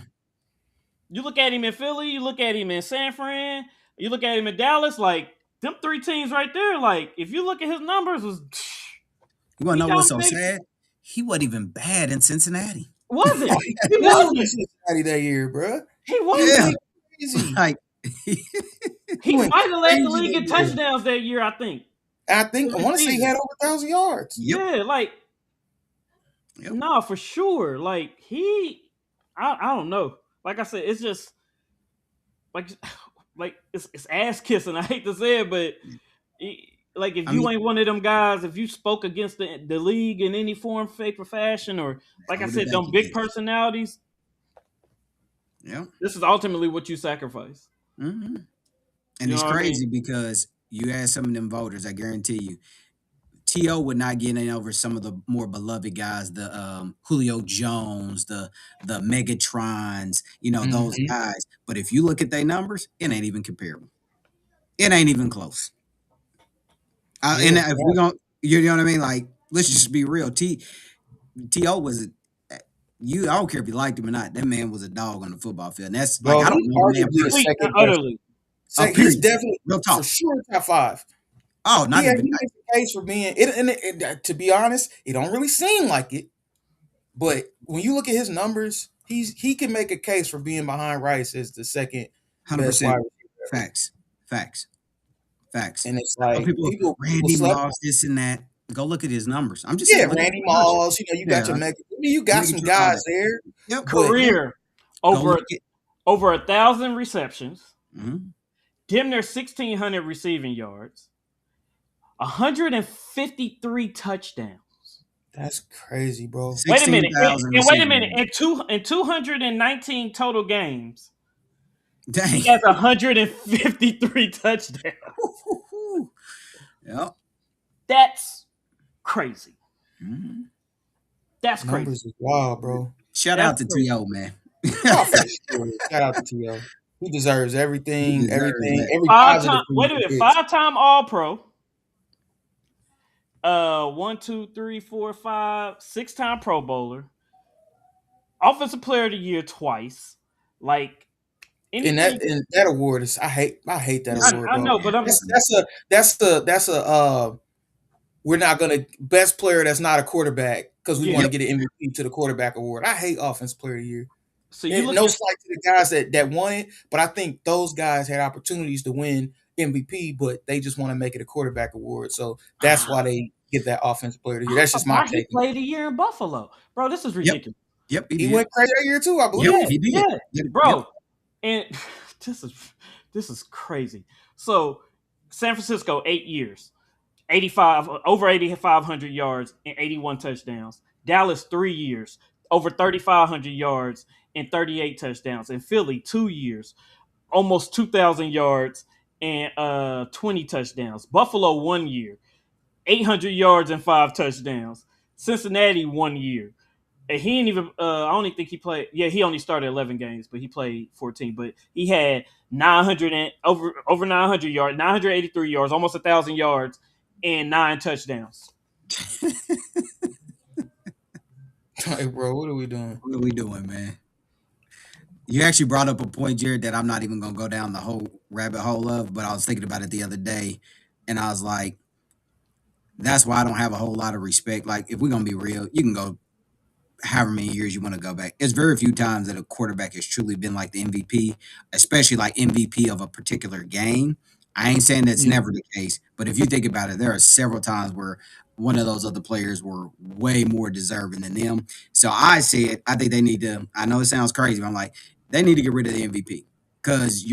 you look at him in Philly, you look at him in San Fran, you look at him in Dallas. Like them 3 teams right there. Like if you look at his numbers, You wanna he know what's so dominated. sad? He wasn't even bad in Cincinnati. Was it? He He killed wasn't. Cincinnati that year, bro. He He wasn't. went crazy. Like He went might have led the crazy league in that year. touchdowns that year. I think. I want to say he had over 1,000 yards. Yep. Yeah, like Yep. no, for sure. Like I don't know. Like I said, it's just like it's ass kissing. I hate to say it, but like if I you mean, ain't one of them guys, if you spoke against the league in any form, shape, or fashion, or like I hold it said, back them a big bit. personalities, Yeah. this is ultimately what you sacrifice. Mm-hmm. And You it's know what I mean? crazy because you ask some of them voters, I guarantee you, T.O. would not get in over some of the more beloved guys, the Julio Jones, the Megatrons, those Mhm. guys. But if you look at their numbers, it ain't even comparable. It ain't even close. And Yeah, if we don't, you know what I mean? Like, let's just be real. T.O. was I don't care if you liked him or not. That man was a dog on the football field. And that's like bro. I don't He's know the man arguably the Complete and second best. utterly. He's period. definitely Real for talk. sure top 5. Oh, not He even. makes a case for being it, and to be honest, it don't really seem like it. But when you look at his numbers, he can make a case for being behind Rice as the second best 100% wide receiver. Facts. And it's I know like people Randy slept. Moss, this and that. Go look at his numbers. I'm just saying. Yeah, look at Randy his numbers. Moss. You got your you got some Megatron, all guys that. there. Yep. But Career Go over look at. over 1,000 receptions, Mhm. damn near 1,600 receiving yards, 153 touchdowns. that's crazy, bro. Wait a minute. 16,000 And wait a receiving minute. yards. In 219 total games, Dang. he has 153 touchdowns. Yep. That's crazy. Mhm. That's crazy. Numbers is wild, bro. Shout That's out to crazy. T.O., man. Oh, for sure. Shout out to T.O. He deserves everything. He deserves that. Every positive thing Wait a he minute. gets. 5-time All Pro. 1, 2, 3, 4, 5, 6-time Pro Bowler. Offensive Player of the Year twice. Like And anything. that award is I hate that Listen, award, I dog. know, but I'm That's a we're not gonna best player that's not a quarterback because we Yeah. want to get an MVP to the quarterback award. I hate offense player of the year. so you look No at slight to the guys that won it, but I think those guys had opportunities to win MVP, but they just want to make it a quarterback award. So that's why they get that offense player of the year. That's just my why he take. played a year in Buffalo, bro. This is ridiculous. Yep. He did. went crazy that year too, I believe. Yep, he did. Yeah, Yep, bro. yep. And this is crazy. So San Francisco 8 years, 8,500 yards and 81 touchdowns. Dallas 3 years, over 3,500 yards and 38 touchdowns. And Philly 2 years, almost 2,000 yards and 20 touchdowns. Buffalo 1 year, 800 yards and 5 touchdowns. Cincinnati 1 year, And he didn't even. I only think he played. Yeah, he only started 11 games, but he played 14. But he had 900 and over 900 yards, 983 yards, almost 1,000 yards, and 9 touchdowns. Hey, bro, what are we doing? What are we doing, man? You actually brought up a point, Jared, that I'm not even gonna go down the whole rabbit hole of, but I was thinking about it the other day, and I was like, that's why I don't have a whole lot of respect. Like, if we're gonna be real, you can go however many years you want to go back. It's very few times that a quarterback has truly been like the MVP, especially like MVP of a particular game. I ain't saying that's Yeah. never the case, but if you think about it, there are several times where one of those other players were way more deserving than them. So I said, I think they need to. I know it sounds crazy, but I'm like, they need to get rid of the MVP because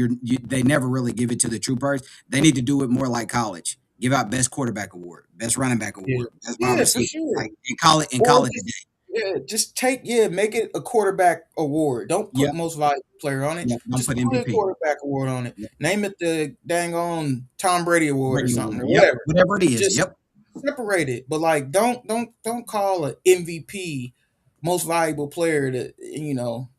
they never really give it to the true person. They need to do it more like college. Give out best quarterback award, best running back Yeah, award, best wide yeah, for receiver. sure. Like in Or college just, today. yeah, just make it a quarterback award. Don't put Yep. most valuable player on it. Yeah, don't Just put put a MVP. quarterback award on it. Yep. Name it the dang on Tom Brady award or Brady something Award. or Yep. whatever. Whatever it is. Just Yep. separate it. But like, don't call an MVP most valuable player to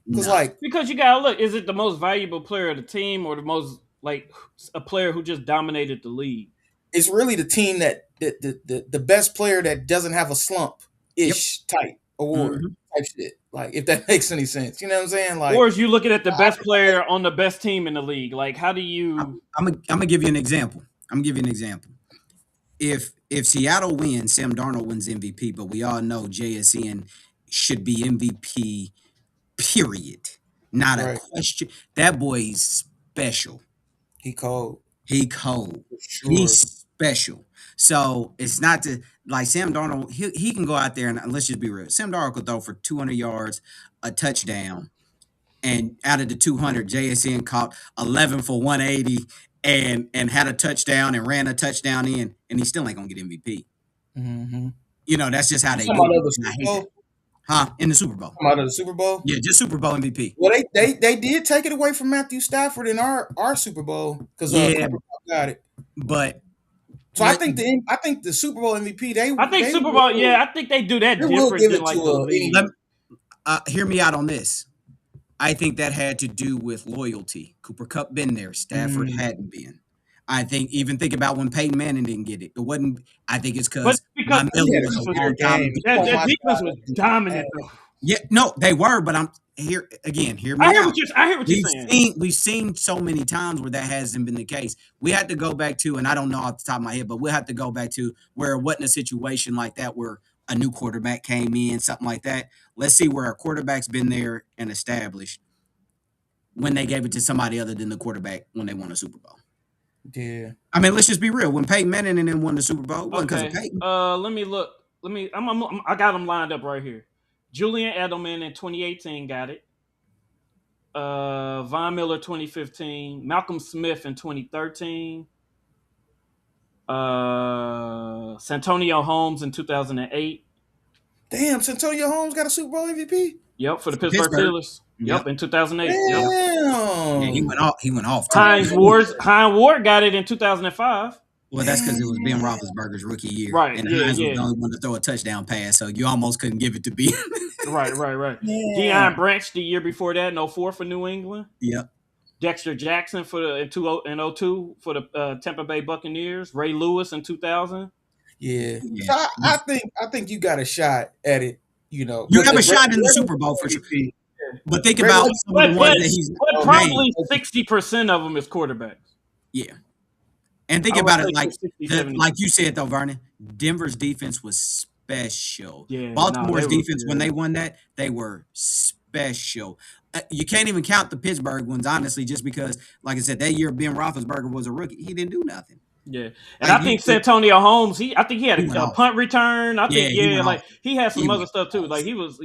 because No. like Because you gotta look, is it the most valuable player of the team or the most like a player who just dominated the league? it's really the team that the best player that doesn't have a slump Yep. ish type award hmm type shit. Like if that makes any sense, you know what I'm saying? Or Like is you looking at the I best feel like player on the best team in the league? Like, how do you? I'm gonna give you an example. I'm gonna give you an example. If Seattle wins, Sam Darnold wins MVP, but we all know JSN should be MVP. Period. Not a right, question. That boy's special. he called He cold. for He's sure. special. So it's not to like Sam Darnold. He can go out there and let's just be real. Sam Darnold could throw for 200 yards, a touchdown, and out of the 200, JSN caught 11 for 180 and had a touchdown and ran a touchdown in, and he still ain't gonna get MVP. Mm-hmm. You know that's just how You they talking do about of it, the and I Super hate that. Bowl? Huh? In the Super Bowl. Talking about of the Super Bowl? Yeah, just Super Bowl MVP. Well, they did take it away from Matthew Stafford in our Super Bowl because Yeah, Cooper Kupp got it. but So I let, think the Super Bowl MVP I think Super Bowl. Yeah, I think they do that they will different give than it to like the league. let hear me out on this. I think that had to do with loyalty. Cooper Cup been there. Stafford hadn't been. I think about when Peyton Manning didn't get it. It wasn't. I think it's But because because Von that he Miller had a was a defense was career long time. game. that, Oh that my defense God, was that dominant dude, though. Yeah, no, they were, but I'm here again. Hear I me hear out. what you're saying. We've seen so many times where that hasn't been the case. We had to go back to, and I don't know off the top of my head, but we'll have to go back to where it wasn't a situation like that where a new quarterback came in, something like that. Let's see where a quarterback's been there and established when they gave it to somebody other than the quarterback when they won a Super Bowl. yeah. I mean, let's just be real. When Peyton Manning and them won the Super Bowl, it wasn't because of Okay. Peyton. Let me look. Let me. I got them lined up right here. Julian Edelman in 2018 got it. Von Miller 2015. Malcolm Smith in 2013. Santonio Holmes in 2008. Damn, Santonio Holmes got a Super Bowl MVP. Yep, for the Pittsburgh Pittsburgh. Steelers. Yep, Yep. in 2008. Yep. Yeah, he Damn. went off. He went off too. Hines Ward got it in 2005. Well, that's because it was Ben Damn. Roethlisberger's rookie year, Right. and Yeah. Hines was Yeah. the only one to throw a touchdown pass, so you almost couldn't give it to Ben. Right. Yeah. Deion Branch the year before that in 04 for New England. Yep. Dexter Jackson for the in 02 for the Tampa Bay Buccaneers. Ray Lewis in 2000. Yeah. Yeah. So I think you got a shot at it. You know, You 'cause have the a shot in the regular Super Bowl for sure. MVP, But think regular- about some of the ones that he's But named. probably 60% of them is quarterbacks. Yeah. And think I would about say it like 60, 70. like you said though, Vernon. Denver's defense was special. Yeah, Baltimore's they were defense when good. they won that, they were special. You can't even count the Pittsburgh ones, honestly, just because, like I said, that year Ben Roethlisberger was a rookie. He didn't do nothing. Yeah, and Like I think Santonio Holmes. I think he had He went a off. punt return. I think he went like off. he had some He other went stuff too. off. Like he was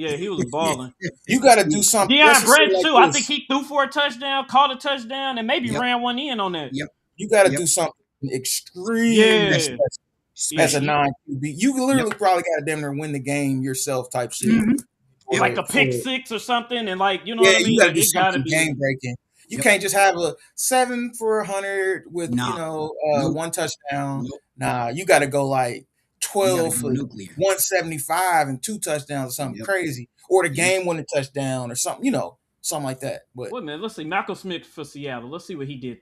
balling. you got to do something. Deion Let's just say Branch like too. I this. think he threw for a touchdown, caught a touchdown, and maybe Yep. ran one in on that. Yep. You got to Yep. do something extreme Yeah. as a Yeah. non QB. You literally probably got to damn near win the game yourself type shit. Mhm. Yep. Like a pick six or something, and like you know Yeah, what I mean. you got to Like, do it gotta something be. game breaking. You Yep. can't just have a 7 for 100 with Nah. Nope. one touchdown. Nope. Nah, you got to go like You got to 12 go for nuclear. 175 and 2 touchdowns or something Yep. crazy, or the Yep. game winning touchdown or something, something like that. But Wait a minute. Let's see. Malcolm Smith for Seattle. Let's see what he did.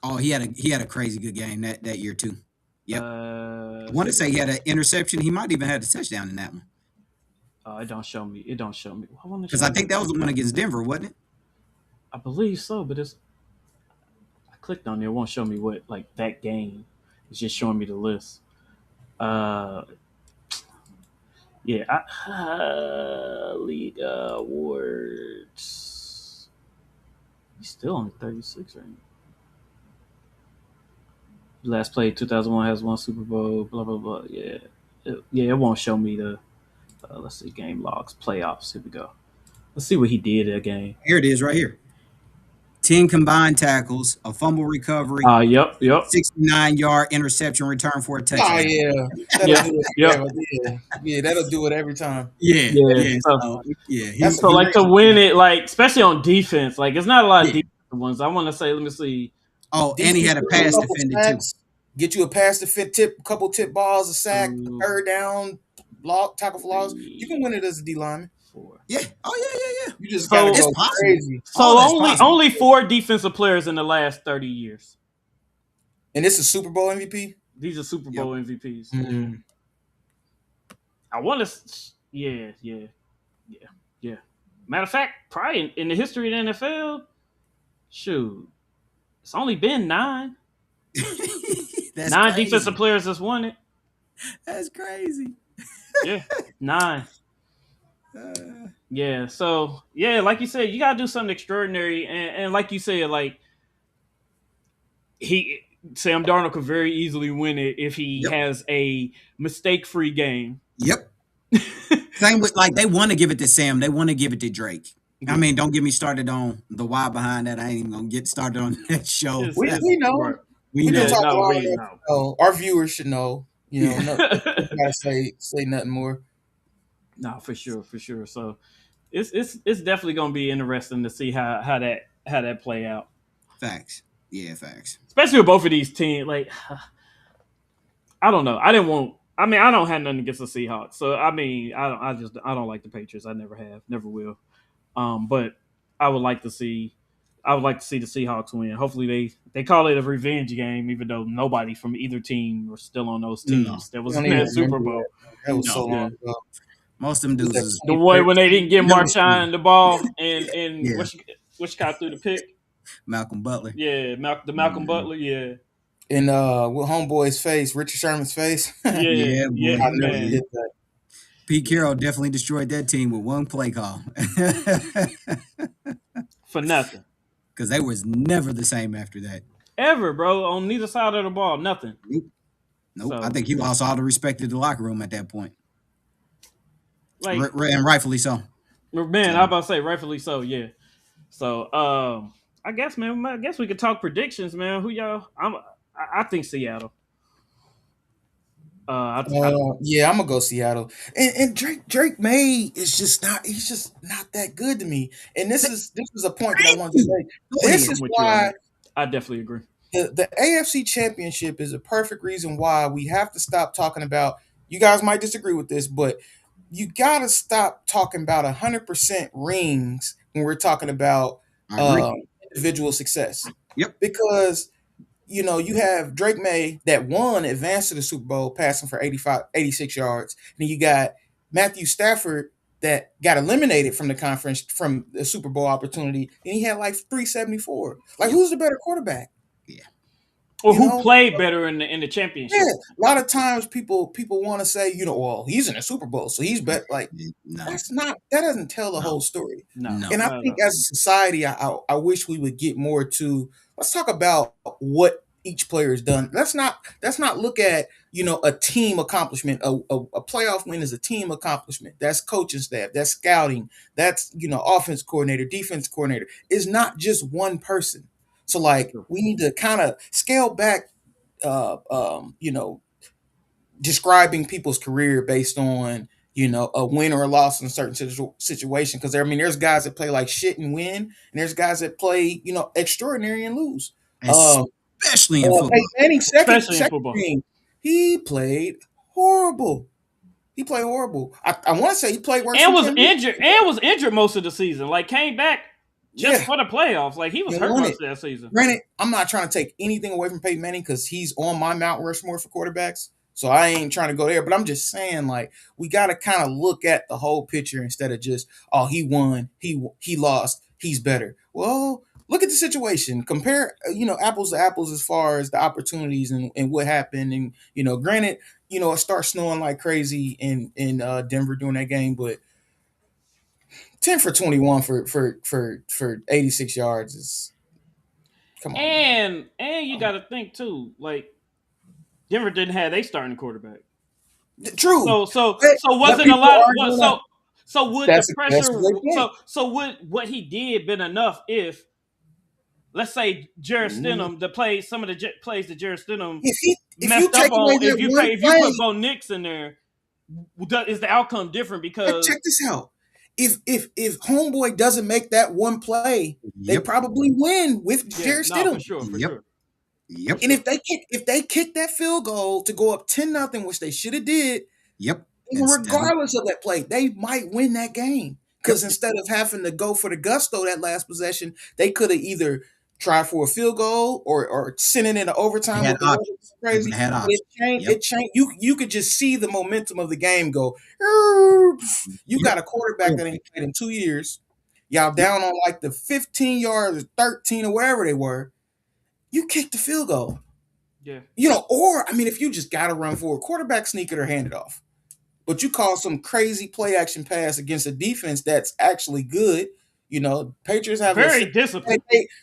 Oh, he had a crazy good game that year too. Yep. I Let's want to see say what. he had an interception. He might even had a touchdown in that one It don't show me. It don't show me. I want to because show I me. think that was the one against Denver, wasn't it? I believe so, but it's. I clicked on there. It won't show me what like that game. It's just showing me the list. Uh, yeah. League awards. He's still only 36 right now. Last played 2001, has won Super Bowl. Blah blah blah. Yeah, it won't show me the. Let's see, game logs, playoffs. Here we go. Let's see what he did that game. Here it is, right here. 10 combined tackles, a fumble recovery, Yep, 69-yard interception return for a oh touchdown. yeah, that'll yep, do it. yep. Yeah, that'll do it every time. Yeah, Yeah. yeah. So, So yeah, That's a so like to great. win it, like especially on defense, like it's not a lot of yeah. defensive ones. I want to say, let me see. Oh, and he Defense, had a get you pass couple defended too. sacks, get you a pass to fit tip, couple tip balls, a sack, a Two, third down, block, tackle for loss. You can three, win it as a D lineman. 4. Yeah. Oh yeah. You just So gotta It's go possible. crazy. So Oh, that's only possible. only 4 defensive players in the last 30 years. And this is Super Bowl MVP. These are Super Yep. Bowl MVPs. Mm. I want to. Yeah. Matter of fact, probably in the history of the NFL, shoot, it's only been 9. That's 9 crazy. defensive players that's won it. That's crazy. Yeah, 9. Uh, Yeah, so yeah, like you said, you gotta do something extraordinary, and like you said, like Sam Darnold could very easily win it if he yep. has a mistake-free game. Yep. Same with like they want to give it to Sam. They want to give it to Drake. I mean, don't get me started on the why behind that. I ain't even gonna get started on that show. It's- We it's- know. right. We We know. don't talk no, about we it. know. Our viewers should know. Yeah. No, gotta say nothing more. No, for sure. So it's definitely gonna be interesting to see how that play out, Facts. Yeah, facts. especially with both of these teams. Like, I don't know. I don't have nothing against the Seahawks. So I mean, I don't like the Patriots. I never have, never will. But I would like to see the Seahawks win. Hopefully they call it a revenge game, even though nobody from either team was still on those teams. No. That was I don't in even that Super remember Bowl. That was No. so long Yeah. ago. Most of them dudes is The one when they didn't give Middle Marshawn the ball and Yeah. which got through the pick. Malcolm Butler. Yeah, Malcolm Butler. Yeah, In with homeboy's face, Richard Sherman's face. yeah, boy. I never man. did that. Pete Carroll definitely destroyed that team with one play call. For nothing. Because they was never the same after that. Ever, bro, on neither side of the ball, nothing. Nope. So- I think he lost all the respect of the locker room at that point. Like, And rightfully so. man, I about to say rightfully so. Yeah. So, I guess, man, we could talk predictions, man. Who y'all? I think Seattle. Yeah, I'm gonna go Seattle. And Drake May is just not. He's just not that good to me. And this is a point that I wanted to make. Go This ahead. is I'm with you on why that. I definitely agree. the AFC Championship is a perfect reason why we have to stop talking about. You guys might disagree with this, but you gotta stop talking about 100% rings when we're talking about I agree. individual success. Yep. Because you have Drake May that won, advanced to the Super Bowl, passing for 86 yards. And then you got Matthew Stafford that got eliminated from the conference, from the Super Bowl opportunity, and he had like 374. Like, who's the better quarterback? Or You who know? played better in the championship? Yeah, a lot of times people want to say, well, he's in the Super Bowl, so he's better. Like, No. that doesn't tell the whole story. No. And I think as a society, I wish we would get more to, let's talk about what each player has done. Let's not look at, a team accomplishment. A playoff win is a team accomplishment. That's coaching staff, that's scouting, that's, offense coordinator, defense coordinator. It's not just one person. So like, we need to kind of scale back, describing people's career based on, a win or a loss in a certain situation. Because there's guys that play like shit and win, and there's guys that play, extraordinary and lose. Especially in football. Hey, Manning, second Especially in football. ring, he played Horrible. He played horrible. I want to say he played worse And than was Cam Newton. injured. And was injured most of the season. Like came back just Yeah, for the playoffs. Like he was and hurt won most it. of that season. Granted, I'm not trying to take anything away from Peyton Manning because he's on my Mount Rushmore for quarterbacks. So I ain't trying to go there, but I'm just saying, like, we got to kind of look at the whole picture instead of just, oh, he won, he lost, he's better. Well, look at the situation. Compare, apples to apples as far as the opportunities and what happened. And granted, it starts snowing like crazy in Denver during that game, but 10 for 21 for 86 yards is, come on, man. And you got to think too. Like Denver didn't have a starting quarterback. True. So But wasn't a people lot. are What going to. so would the That's pressure? a great point. So would what he did been enough if, let's say, Jared Mm. Stidham, the plays, some of the plays that Jared Stidham If you messed up take away on. that one If you play, put Bo Nix in there, is the outcome different? Because check this out. If Homeboy doesn't make that one play, they Yep. probably win with yeah, Jared no, for Stidham. sure, for Yep. sure. Yep. And if they kick that field goal to go up 10-0, which they should have did, Yep. even Instead of- regardless of that play, they might win that game. Because Yep. instead of having to go for the gusto that last possession, they could have either tried for a field goal or sent it into overtime They had with the weather options. crazy. They had But options. it changed. Yep. It changed. You could just see the momentum of the game go. You got a quarterback that ain't played in 2 years. Y'all down on like the 15 yards or 13 or wherever they were. You kick the field goal. Yeah, Or I mean, if you just got to run forward, quarterback sneak it or hand it off. But you call some crazy play action pass against a defense that's actually good. Patriots have very disciplined.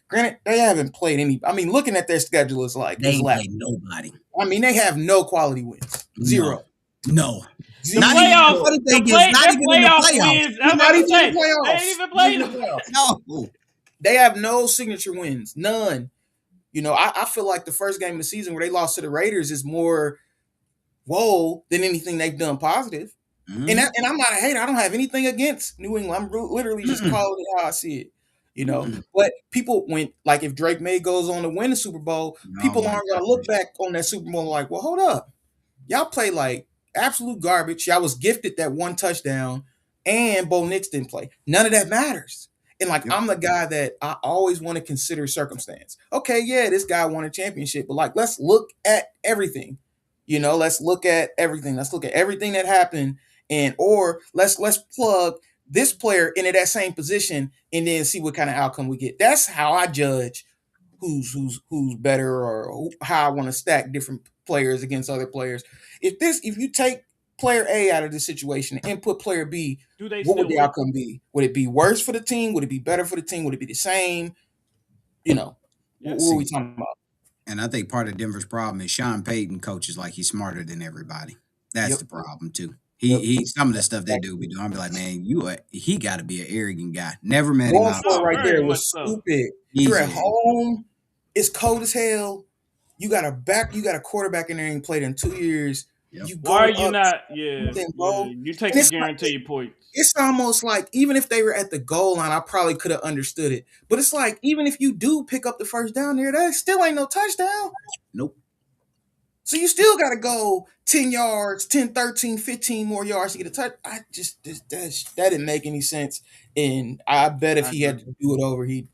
Granted, they haven't played any. I mean, looking at their schedule is like They it's ain't last. played nobody. I mean, they have no quality wins. Zero. No. Zero. Not even Playoffs, what they the get. play, Not their even in the playoff playoffs. wins. I was Not about to even in say the playoffs. they ain't even Not played even in them. the playoffs. No. They have no signature wins. None. I feel like the first game of the season where they lost to the Raiders is more whoa than anything they've done positive. Mm-hmm. And I'm not a hater. I don't have anything against New England. I'm literally just calling it how I see it. But people like if Drake May goes on to win the Super Bowl, people aren't gonna look back on that Super Bowl like, well, hold up. Y'all play like absolute garbage. Y'all was gifted that one touchdown, and Bo Nix didn't play. None of that matters. And like I'm the guy that I always want to consider circumstance. Okay, yeah, this guy won a championship, but like let's look at everything. Let's look at everything. Let's look at everything that happened, or let's plug this player into that same position and then see what kind of outcome we get. That's how I judge who's better or how I want to stack different players against other players. If you take player A out of this situation and put player B, what would the outcome be? Would it be worse for the team? Would it be better for the team? Would it be the same? What are we talking about? And I think part of Denver's problem is Sean Payton coaches like he's smarter than everybody. That's Yep. the problem too. He some of the stuff they do be doing. I'll be like, man, he got to be an arrogant guy. Never met him Going out. for it right very there much was so. stupid. Easy. You're at home. It's cold as hell. You got a quarterback in there and played in 2 years. Yep. You go Why are you up not? something, bro. You take And the guarantee points. It's almost like even if they were at the goal line, I probably could have understood it. But it's like even if you do pick up the first down there, that still ain't no touchdown. Nope. So you still got to go 10 yards, 10, 13, 15 more yards to get a touch. That didn't make any sense. And I bet if he had to do it over, he'd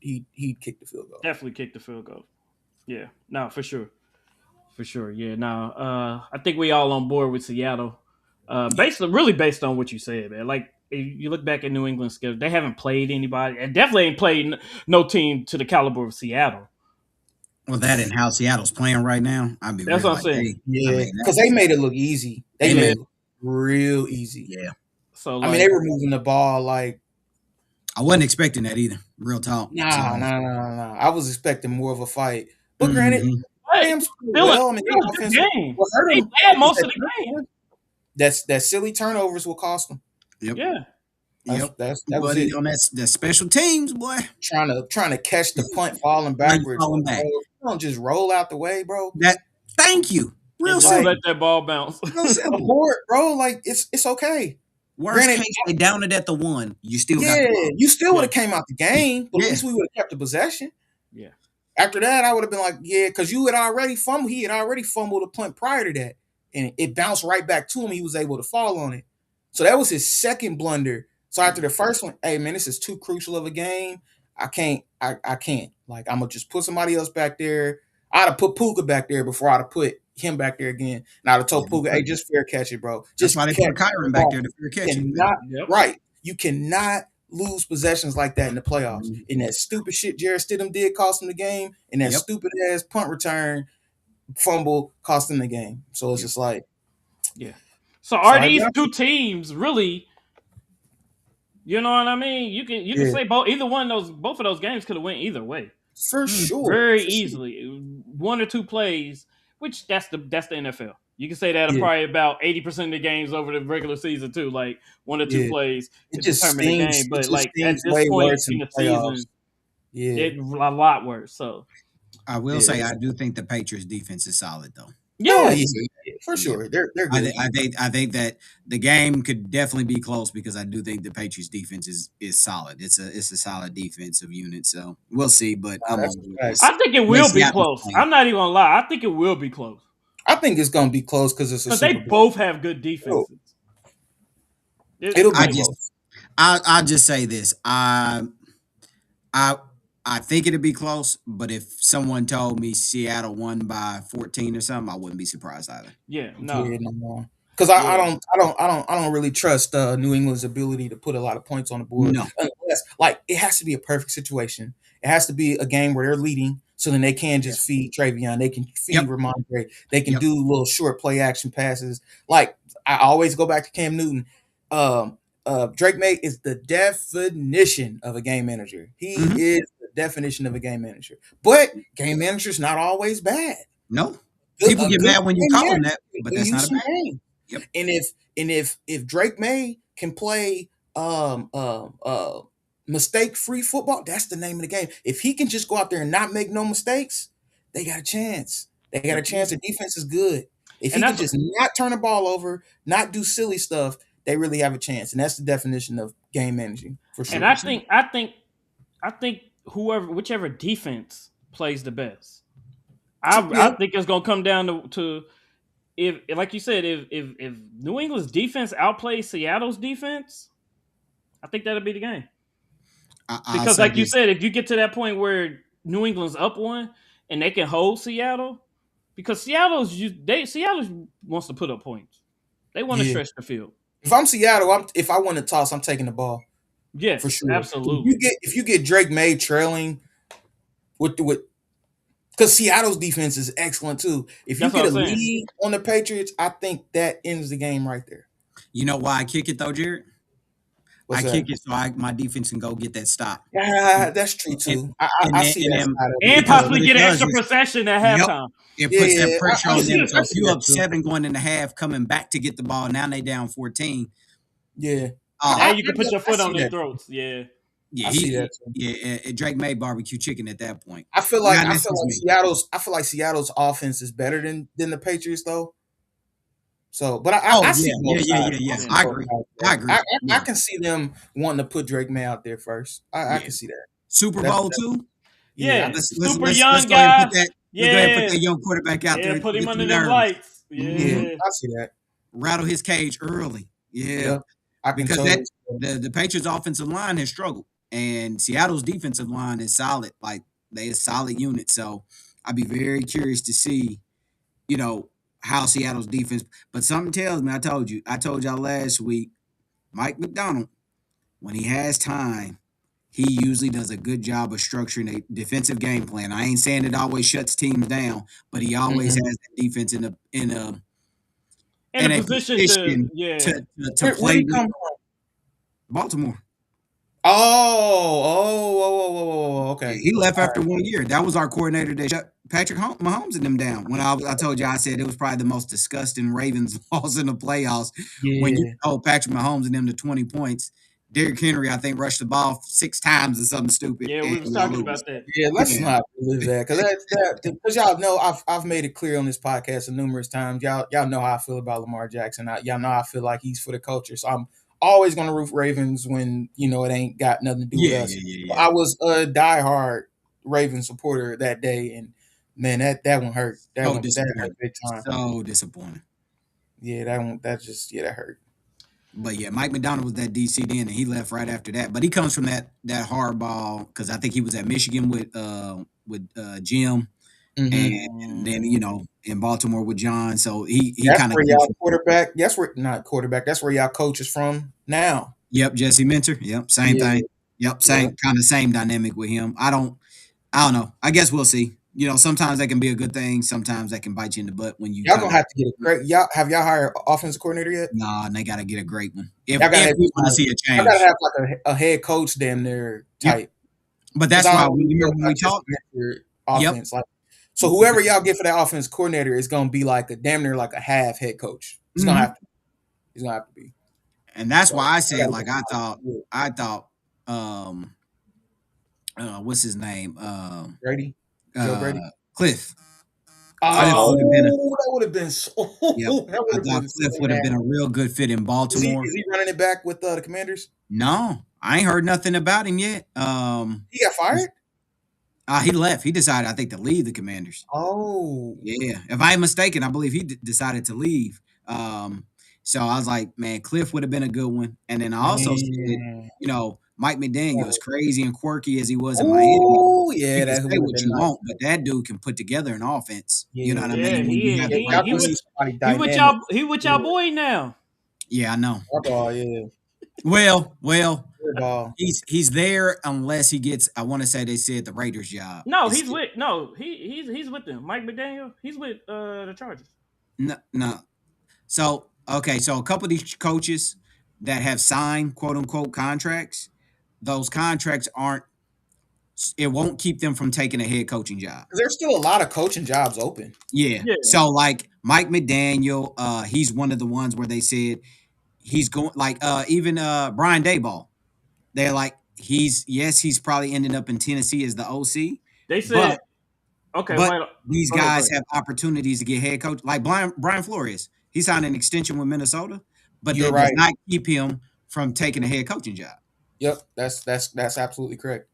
kick the field goal. Definitely kick the field goal. Yeah, no, for sure. For sure. Yeah, no. I think we all on board with Seattle. Based on what you said, man. Like if you look back at New England's schedule, they haven't played anybody, and definitely ain't played no team to the caliber of Seattle. Well, that and how Seattle's playing right now, I'd be. That's what I'm saying. Because they made it look easy. They made it look real easy. Yeah. So I mean, they were moving the ball like. I wasn't expecting that either. Real talk. Nah. I was expecting more of a fight. But granted, Rams still well. a good game. What hurt They them had most of the game. that silly turnovers will cost them. Yep. Yeah. That was it. On that special teams, boy. Trying to catch the punt falling backwards. Falling back. Don't just roll out the way, bro. Thank you. Real Just simple. let that ball bounce. Real simple. Abort, bro. Like it's okay. Worst Granted, case, they down it at the one. You still got Yeah, the ball. you still would have came out the game, but Yeah. at least we would have kept the possession. Yeah. After that, I would have been like, yeah, because you had already fumbled. He had already fumbled a punt prior to that, and it bounced right back to him. He was able to fall on it. So that was his second blunder. So after the first one, hey man, this is too crucial of a game. I can't. Like, I'm gonna just put somebody else back there. I'd have put Puka back there before I'd have put him back there again. And I'd have told Puka, hey, just fair catch it, bro. That's why Just they catch put the Kyron back ball. there to fair catch it. Cannot Yep. right. You cannot lose possessions like that in the playoffs. Mhm. And that stupid shit Jared Stidham did cost him the game, and that Yep. stupid ass punt return fumble cost him the game. So it's Yep. just like, Yeah. So are sorry these about two teams really? You know what I mean? You can Yeah. say both of those games could have went either way for sure. very For sure. easily. One or two plays, which that's the NFL. You can say that Yeah. probably about 80% of the games over the regular season too. Like one or two Yeah. plays It to just determine the stings. game. It But just like at stings this way point worse in in the the playoffs. season, Yeah. it's a lot worse. So I will Yeah. say I do think the Patriots defense is solid though. Oh, yeah, yeah. For sure. They're I, good. I think that the game could definitely be close because I do think the Patriots defense is solid. It's a solid defensive unit. So we'll see, but I'm That's on a with fact. this. I think it The way will be Seattle's close. playing. I'm not even gonna lie. I think it will be close I think it's gonna be close because it's a because they Super Bowl. both have good defenses. It'll I be just close. I'll just say this. I I think it'd be close, but if someone told me Seattle won by 14 or something, I wouldn't be surprised either. Yeah, no, Yeah, no more. Because yeah, I don't really trust New England's ability to put a lot of points on the board No. unless, like, it has to be a perfect situation. It has to be a game where they're leading, so then they can just feed Travion, they can feed Yep. Ramondre, they can Yep. do little short play action passes. Like, I always go back to Cam Newton. Drake May is the definition of a game manager. He Mhm. is the definition of a game manager. But game manager's not always bad. No. Good- People a get good mad when you game call them manager that, but can that's use not a some bad. game. Yep. And if Drake May can play mistake free football, that's the name of the game. If he can just go out there and not make no mistakes, they got a chance. They got a chance. The defense is good. If he And can that's just not turn the ball over, not do silly stuff, they really have a chance. And that's the definition of game managing for sure. and I think whichever defense plays the best. I Yeah. think it's gonna come down to if like you said, if New England's defense outplays Seattle's defense, I think that'll be the game. I'll Because say like you this. said, if you get to that point where New England's up one and they can hold Seattle, because Seattle wants to put up points. They want to Yeah. stretch the field. If I'm Seattle, if I want to toss, I'm taking the ball Yes, for sure. absolutely. If you get Drake May trailing with because Seattle's defense is excellent too. If you That's what get a I'm saying. lead on the Patriots, I think that ends the game right there. You know why I kick it though, Jared? What's I that? kick it so my defense can go get that stop. Yeah, that's true too. I see that side of it. And because possibly what get it an does extra is- possession at Yep. halftime. It puts Yeah, that pressure I on see them. So I if see you that up too. 7 going into half, coming back to get the ball, now they down 14. Yeah. Oh, Now you can put your foot I on see their that. throats. Yeah. yeah, I see that too. Drake made barbecue chicken at that point. I feel like Now, that's just me. Seattle's offense is better than the Patriots though. So, but Oh, I see both sides. yeah. see I both agree. sides. I agree. I Yeah. can see them wanting to put Drake May out there first. I Yeah. can see that. Super That's- Bowl too. Yeah. Let's Super let's young go ahead and guy. put that. Let's go ahead and put Yeah. that young quarterback out there. Yeah, and put him get under the them nerves. lights. Yeah, Yeah. I see that. Rattle his cage early. Yeah. Yeah, I can Because totally. the Patriots offensive line has struggled and Seattle's defensive line is solid. Like they a solid unit. So I'd be very curious to see, how Seattle's defense. But something tells me, I told y'all last week, Mike McDonald, when he has time, he usually does a good job of structuring a defensive game plan. I ain't saying it always shuts teams down, but he always has that defense in a In a position to Where play he with come from? Baltimore. Oh, okay. He left after 1 year. That was our coordinator that shut Patrick Mahomes and them down. When I told you, I said it was probably the most disgusting Ravens loss in the playoffs. Yeah. When you hold Patrick Mahomes and them to 20 points, Derrick Henry, I think, rushed the ball 6 times or something stupid. Yeah, we was talking about that. Yeah, let's Yeah. not believe that because y'all know I've made it clear on this podcast numerous times. Y'all know how I feel about Lamar Jackson. Y'all know how I feel like he's for the culture. So I'm always gonna root Ravens when it ain't got nothing to do with us. Yeah. I was a diehard Ravens supporter that day, and man, that one hurt. That So one disappointing. hurt big time. So disappointing. Yeah, that hurt. But yeah, Mike McDonald was that DC then, and he left right after that. But he comes from that hardball because I think he was at Michigan with Jim, and Hmm. then in Baltimore with John. So he That's kind of where comes y'all from. quarterback. That's where not quarterback. That's where y'all coach is from now. Yep, Jesse Minter. Yep, same Yeah, thing. Yep, yeah. same dynamic with him. I don't know. I guess we'll see. Sometimes that can be a good thing. Sometimes that can bite you in the butt when you Y'all kind gonna of. have to get a great. Y'all hired offensive coordinator yet? Nah, they got to get a great one. If Y'all gotta if have we want to somebody. see a Y'all gotta change. have like a head coach damn near Yep. type. But Because that's I why don't we really know remember when we about just talked. mentor Yep. offense. Like, so whoever y'all get for that offense coordinator is gonna be like a damn near like a half head coach. It's gonna Hmm. have to. He's gonna have to be. And that's So why I I said gotta like get I somebody thought good. I thought what's his name Brady, Joe Brady. uh Cliff. Cliff Oh, would have been a Oh, that would have been so. Yep. That would I have thought been so Cliff would have been a nasty. real good fit in Baltimore. Is he running it back with the Commanders? No, I ain't heard nothing about him yet. He got fired. He left. He decided, I think, to leave the Commanders. Oh, Yeah, if I'm mistaken, I believe he decided to leave. Um, so I was like, man, Cliff would have been a good one. And then I also said, man. Mike McDaniel, as crazy and quirky as he was in Miami, Oh, you yeah, can that say would have what been you nice. want, but that dude can put together an offense. You know Yeah, what I yeah, mean? When he you is. have the yeah. right Y'all He gonna with see players. somebody he with dynamic. y'all. He with Yeah, y'all boy now. Yeah, I know. ball, yeah, Well, ball. he's there unless he gets. I want to say they said the Raiders job. No, It's he's with no. He's with them. Mike McDaniel. He's with the Chargers. no. So okay, so a couple of these coaches that have signed quote unquote contracts, those contracts aren't. It won't keep them from taking a head coaching job. 'Cause there's still a lot of coaching jobs open. Yeah. Yeah, So like Mike McDaniel, he's one of the ones where they said he's going like even Brian Dayball. They're like he's probably ending up in Tennessee as the OC, they but said. Okay, but wait. these Go ahead. Go guys ahead. have opportunities to get head coach like Brian Flores. He signed an extension with Minnesota, but You're that does right. not keep him from taking a head coaching job. Yep, that's absolutely correct.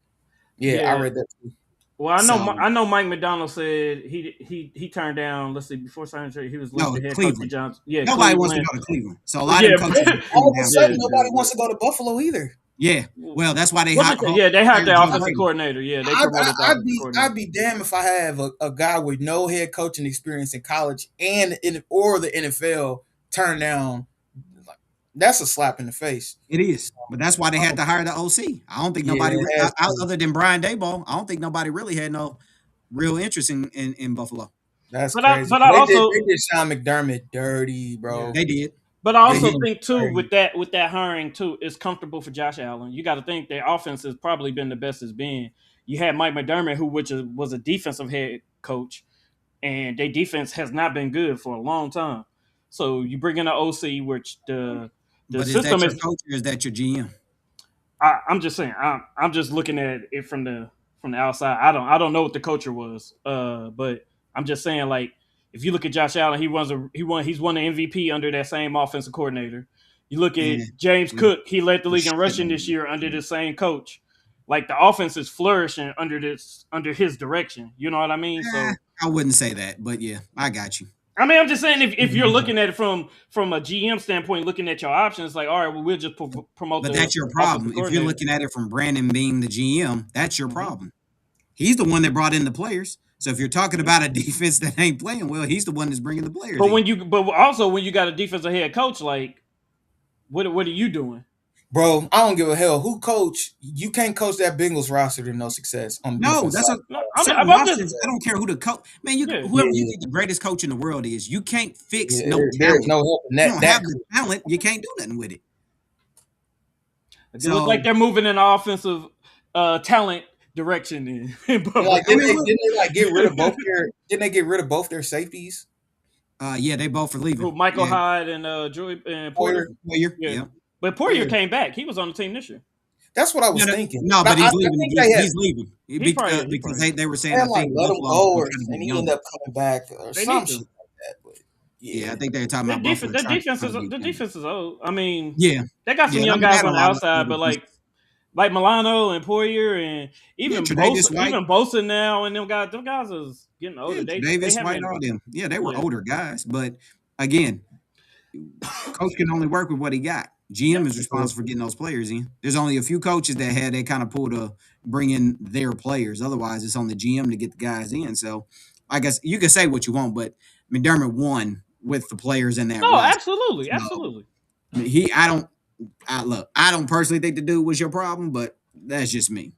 Yeah, I Yeah. read that too. Well, So I know Mike McDonald said he turned down. Let's see, before signing trade, he was no, listed head coaching Cleveland. jobs. Yeah, Nobody wants to Cleveland. go to Cleveland. So a lot of them Yeah, coaches are All turning of a down yeah. sudden, Cleveland nobody jobs. wants to go to Buffalo either. Yeah. Well, that's why they What they say? Yeah, they had hired their Joe offensive Brady. coordinator. Yeah, they I'd, promoted the I'd offensive be coordinator. I'd be damned if I have a guy with no head coaching experience in college and or the NFL turn down. Like, that's a slap in the face. It is, but that's why they had to hire the OC. I don't think Yeah, nobody, it has to. other than Brian Dayball, I don't think nobody really had no real interest in Buffalo. That's But I crazy. but I They also did Sean McDermott dirty, yeah. bro. They did. But I They also did. He think too crazy. with that hiring too, it's comfortable for Josh Allen. You got to think their offense has probably been the best it's been. You had Mike McDermott, was a defensive head coach, and their defense has not been good for a long time. So you bring in an OC, which the But is that system your is. coach or is that your GM? I'm just saying. I'm just looking at it from the outside. I don't know what the culture was. But I'm just saying like if you look at Josh Allen, he's won the MVP under that same offensive coordinator. You look at And James we, Cook, he led the we league in shit rushing on this him. year under the same coach. Like the offense is flourishing under his direction. You know what I mean? So I wouldn't say that, but yeah, I got you. I mean, I'm just saying if you're looking at it from a GM standpoint, looking at your options, like all right, well, we'll just promote But the that's your offensive problem. If you're coordinator. looking at it from Brandon being the GM, that's your Mm-hmm. problem. He's the one that brought in the players. So if you're talking about a defense that ain't playing well, he's the one that's bringing the players in. But also when you got a defensive head coach, like what are you doing? Bro, I don't give a hell who coach. You can't coach that Bengals roster to no success on the No, defense that's side. a No, certain I'm just rosters. I don't care who the coach. Man, yeah. whoever you Yeah, think the greatest coach in the world is, you can't fix yeah. no There is talent. no help in You that. don't have the talent. You can't do nothing with it. It looks like So they're moving in an offensive talent direction in And like, I Buffalo. mean, look, didn't they like get rid of both their? Didn't they get rid of both their safeties? yeah, they both are Who leaving. Michael Yeah, Hyde and Joey and Porter. Poyer. Poyer. Yeah. Yeah, But Poyer Yeah, came back. He was on the team this year. that's what I no, was thinking. no, But but I he's leaving think again. they had He's leaving He because probably they were they saying I had like think let him Buffalo go, was or trying to and get he ended younger. up coming back or They some need shit to. like that. But Yeah, yeah, I think they were talking Their about Buffalo defense, their defense trying is to get the younger. defense is old. I mean, Yeah, they got some yeah, I young mean they guys had a on the lot of outside, older but pieces. like Milano and Poyer and Yeah, even Tre'Davious Bosa, White. now and them guys is getting Yeah, older. They Davis White, haven't all them. Yeah, they were yeah. older guys, but again, Coach can only work with what he got. GM Yep. is responsible for getting those players in. There's only a few coaches that had that kind of pull to bring in their players. Otherwise, it's on the GM to get the guys in. So, I guess you can say what you want, but McDermott won with the players in that No, roster. absolutely, So absolutely. I don't, look, I don't personally think the dude was your problem, but that's just me.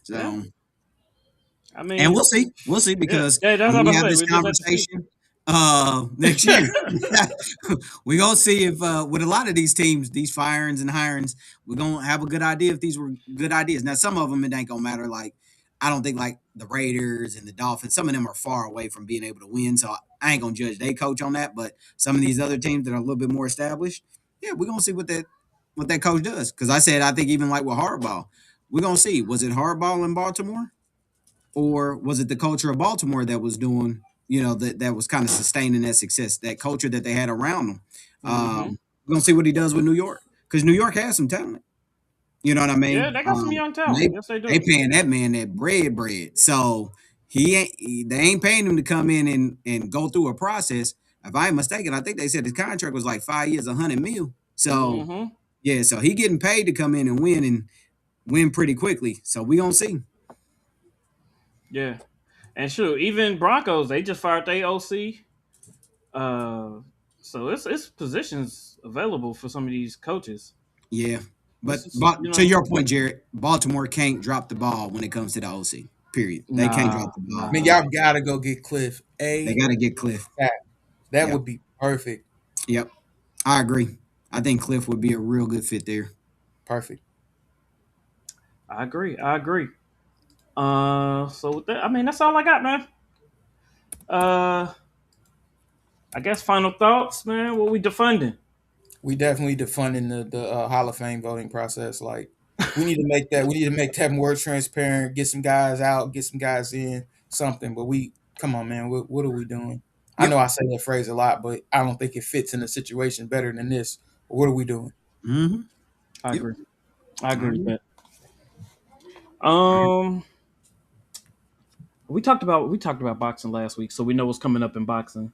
Yeah. So, I and mean, we'll see, yeah, because yeah. That's when what we I have say. this We just have to see. conversation next year, we're gonna see if with a lot of these teams, these firings and hirings, we're gonna have a good idea if these were good ideas. Now, some of them it ain't gonna matter. Like, I don't think like the Raiders and the Dolphins, some of them are far away from being able to win. So I ain't gonna judge they coach on that. But some of these other teams that are a little bit more established, yeah, we're gonna see what that coach does. Because I said I think even like with Harbaugh, we're gonna see, was it Harbaugh in Baltimore? Or was it the culture of Baltimore that was doing, that was kind of sustaining that success, that culture that they had around them? Hmm. We're gonna see what he does with New York, because New York has some talent. You know what I Yeah, mean? they got some young They talent. Yes, they they do. paying that man that bread. So they ain't paying him to come in and go through a process. If I ain't mistaken, I think they said his contract was like 5 years, 100 mil. So Hmm. yeah, so he getting paid to come in and win pretty quickly. So we gonna see. Yeah, and sure, even Broncos, they just fired their OC. Uh, so it's positions available for some of these coaches. Yeah, This but is to your point, Jared, Baltimore can't drop the ball when it comes to the OC. Period. They can't drop nah, the I ball. mean, nah. y'all gotta go get Cliff. They A got to get Cliff. that Yep, would be perfect. yep. I agree. I think Cliff would be a real good fit there. Perfect. I agree. I agree. So with that, I mean, that's all I got, man. Uh, I guess final thoughts, man. What we defunding? We definitely defunding the Hall of Fame voting process. Like, we need to make that. We need to make that more transparent. Get some guys out. Get some guys in. Something. But come on, man. What are we doing? I know Yep. I say that phrase a lot, but I don't think it fits in a situation better than this. What are we doing? Mm-hmm. I Yep. agree. I I agree with agree. that. I agree. Um, we talked about boxing last week, so we know what's coming up in boxing.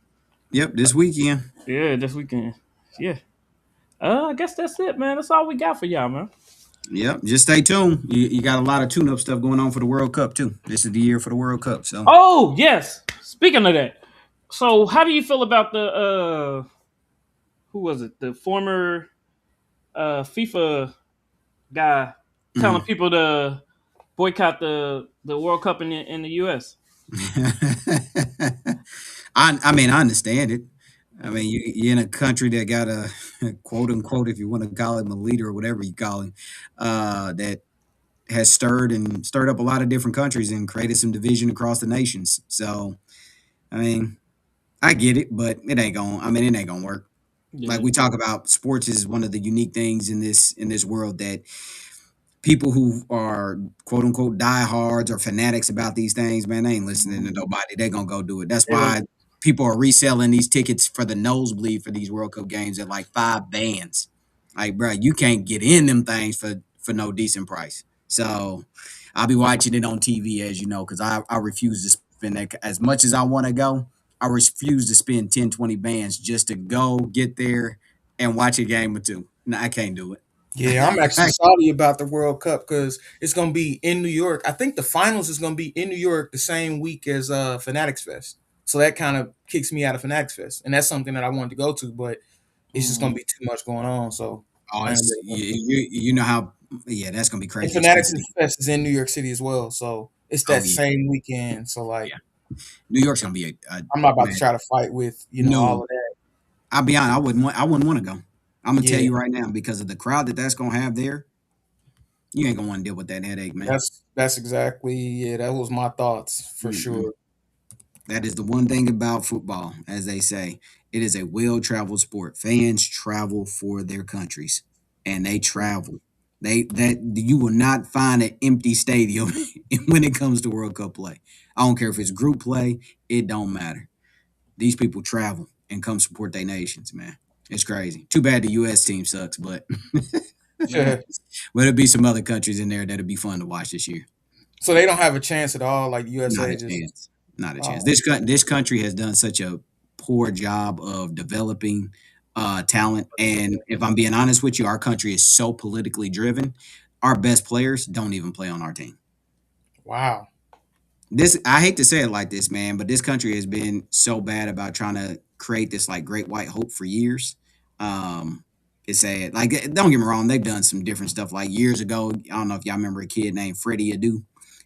Yep. This weekend. Yeah, this weekend. Yeah. I guess that's it, man. That's all we got for y'all, man. Yep. Just stay tuned. You got a lot of tune-up stuff going on for the World Cup too. This is the year for the World Cup. So Oh yes. Speaking of that, so how do you feel about the who was it? The former FIFA guy telling mm. people to boycott the World Cup in the U.S. I mean, I understand it. I mean, you're in a country that got a quote unquote, if you want to call him a leader or whatever you call him, that has stirred up a lot of different countries and created some division across the nations. So, I mean, I get it, but it ain't going. I mean, it ain't gonna work. Like Yeah. we talk about, sports is one of the unique things in this world that people who are quote unquote diehards or fanatics about these things, man, they ain't listening to nobody. They're gonna go do it. That's They don't. why people are reselling these tickets for the nosebleed for these World Cup games at like 5 bands. Like, bro, you can't get in them things for no decent price. So I'll be watching it on TV, as you know, because I refuse to spend that as much as I want to go. I refuse to spend 10, 20 bands just to go get there and watch a game or two. No, I can't do it. Yeah, I'm actually salty about the World Cup because it's gonna be in New York. I think the finals is gonna be in New York the same week as Fanatics Fest. So that kind of kicks me out of Fanatics Fest, and that's something that I wanted to go to, but it's just gonna Mm, be too much going on. So Oh, I ain't it's really gonna do it. you know how, yeah, that's gonna be And crazy Fanatics expensive. Fest is in New York City as well, so it's Oh that yeah, same weekend. So like, yeah. New York's gonna be a I'm not about to man. try to fight with No, all of that. I'll be honest. I wouldn't want to go. I'm gonna tell Yeah, you right now, because of the crowd that's gonna have there. You ain't gonna want to deal with that headache, man. that's exactly that was my thoughts for Mm-mm. sure. That is the one thing about football, as they say. It is a well-traveled sport. Fans travel for their countries, and they travel. That you will not find an empty stadium when it comes to World Cup play. I don't care if it's group play. It don't matter. These people travel and come support their nations, man. It's crazy. Too bad the U.S. team sucks, but there'll be some other countries in there that'll be fun to watch this year. So they don't have a chance at all. Like Not USA a just chance. Not a chance. oh This country has done such a poor job of developing talent. And if I'm being honest with you, our country is so politically driven. Our best players don't even play on our team. Wow. This I hate to say it like this, man, but this country has been so bad about trying to create this like great white hope for years. Um, it's sad. Like, don't get me wrong, they've done some different stuff. Like years ago, I don't know if y'all remember a kid named Freddie Adu,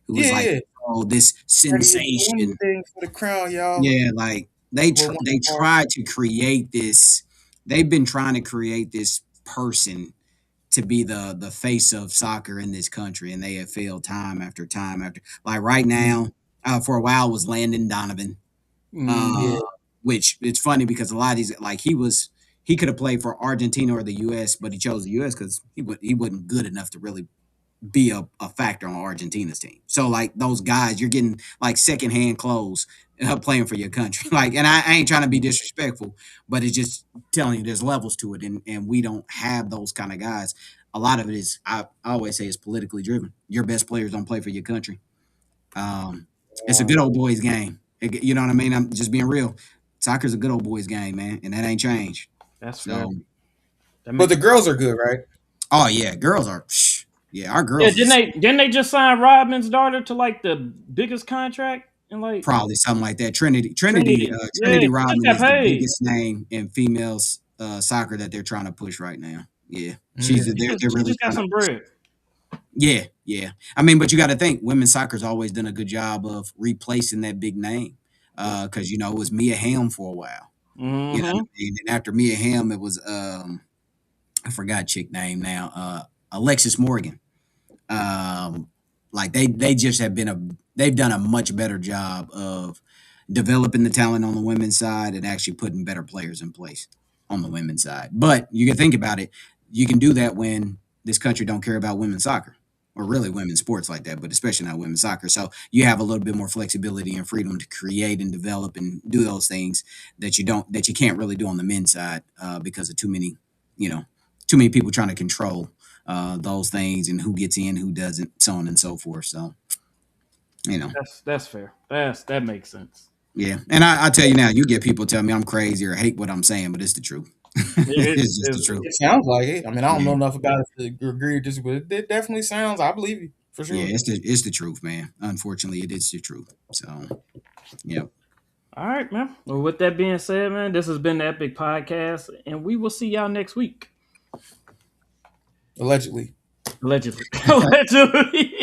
who was Yeah, like, yeah. oh, this Ready to do sensation. anything for the crown, y'all. Yeah, like We'll win they for tried to create this. They've been trying to create this person to be the face of soccer in this country, and they have failed time after time after. Like right now, for a while was Landon Donovan, Yeah. uh, which it's funny because a lot of these like he could have played for Argentina or the U.S., but he chose the U.S. because he wasn't good enough to really be a factor on Argentina's team. So like those guys, you're getting like secondhand clothes playing for your country. Like, and I ain't trying to be disrespectful, but it's just telling you there's levels to it, and we don't have those kind of guys. A lot of it is I always say it's politically driven. Your best players don't play for your country. Um, it's a Wow. good old boys game. You know what I mean? I'm just being real. Soccer's a good old boys game, man, and that ain't changed. That's fair. So, That But makes the girls are good, right? oh yeah, girls are. Yeah, our yeah. girls Didn't is they just sign Rodman's daughter to like the biggest contract in like probably something like that. Trinity? Yeah, Trinity she just Rodman got is the paid. biggest name in females soccer that they're trying to push right now. Yeah, Yeah, Mm. they're she really just got trying to some push. bread. Yeah, yeah. I mean, but you got to think women's soccer's always done a good job of replacing that big name Yeah. because it was Mia Hamm for a while. You know, what Mm-hmm. I mean? And after Mia Hamm, it was I forgot chick name now, Alexis Morgan. Um, like they just have been they've done a much better job of developing the talent on the women's side and actually putting better players in place on the women's side. But you can think about it, you can do that when this country don't care about women's soccer or really women's sports like that, but especially not women's soccer. So you have a little bit more flexibility and freedom to create and develop and do those things that you can't really do on the men's side because of you know, too many people trying to control those things and who gets in, who doesn't, so on and so forth. So, you know, That's fair. That makes sense. yeah. And I tell you now, you get people tell me I'm crazy or hate what I'm saying, but it's the truth. It, It's just the it's, truth. It sounds like it. I mean, I don't Yeah. know enough about it to agree or disagree, but it definitely sounds. I believe you for Yeah, sure. it's the truth, man. Unfortunately, it is the truth. So, yeah. all right, man. Well, with that being said, man, this has been the Epic Podcast, and we will see y'all next week. Allegedly. Allegedly. Allegedly.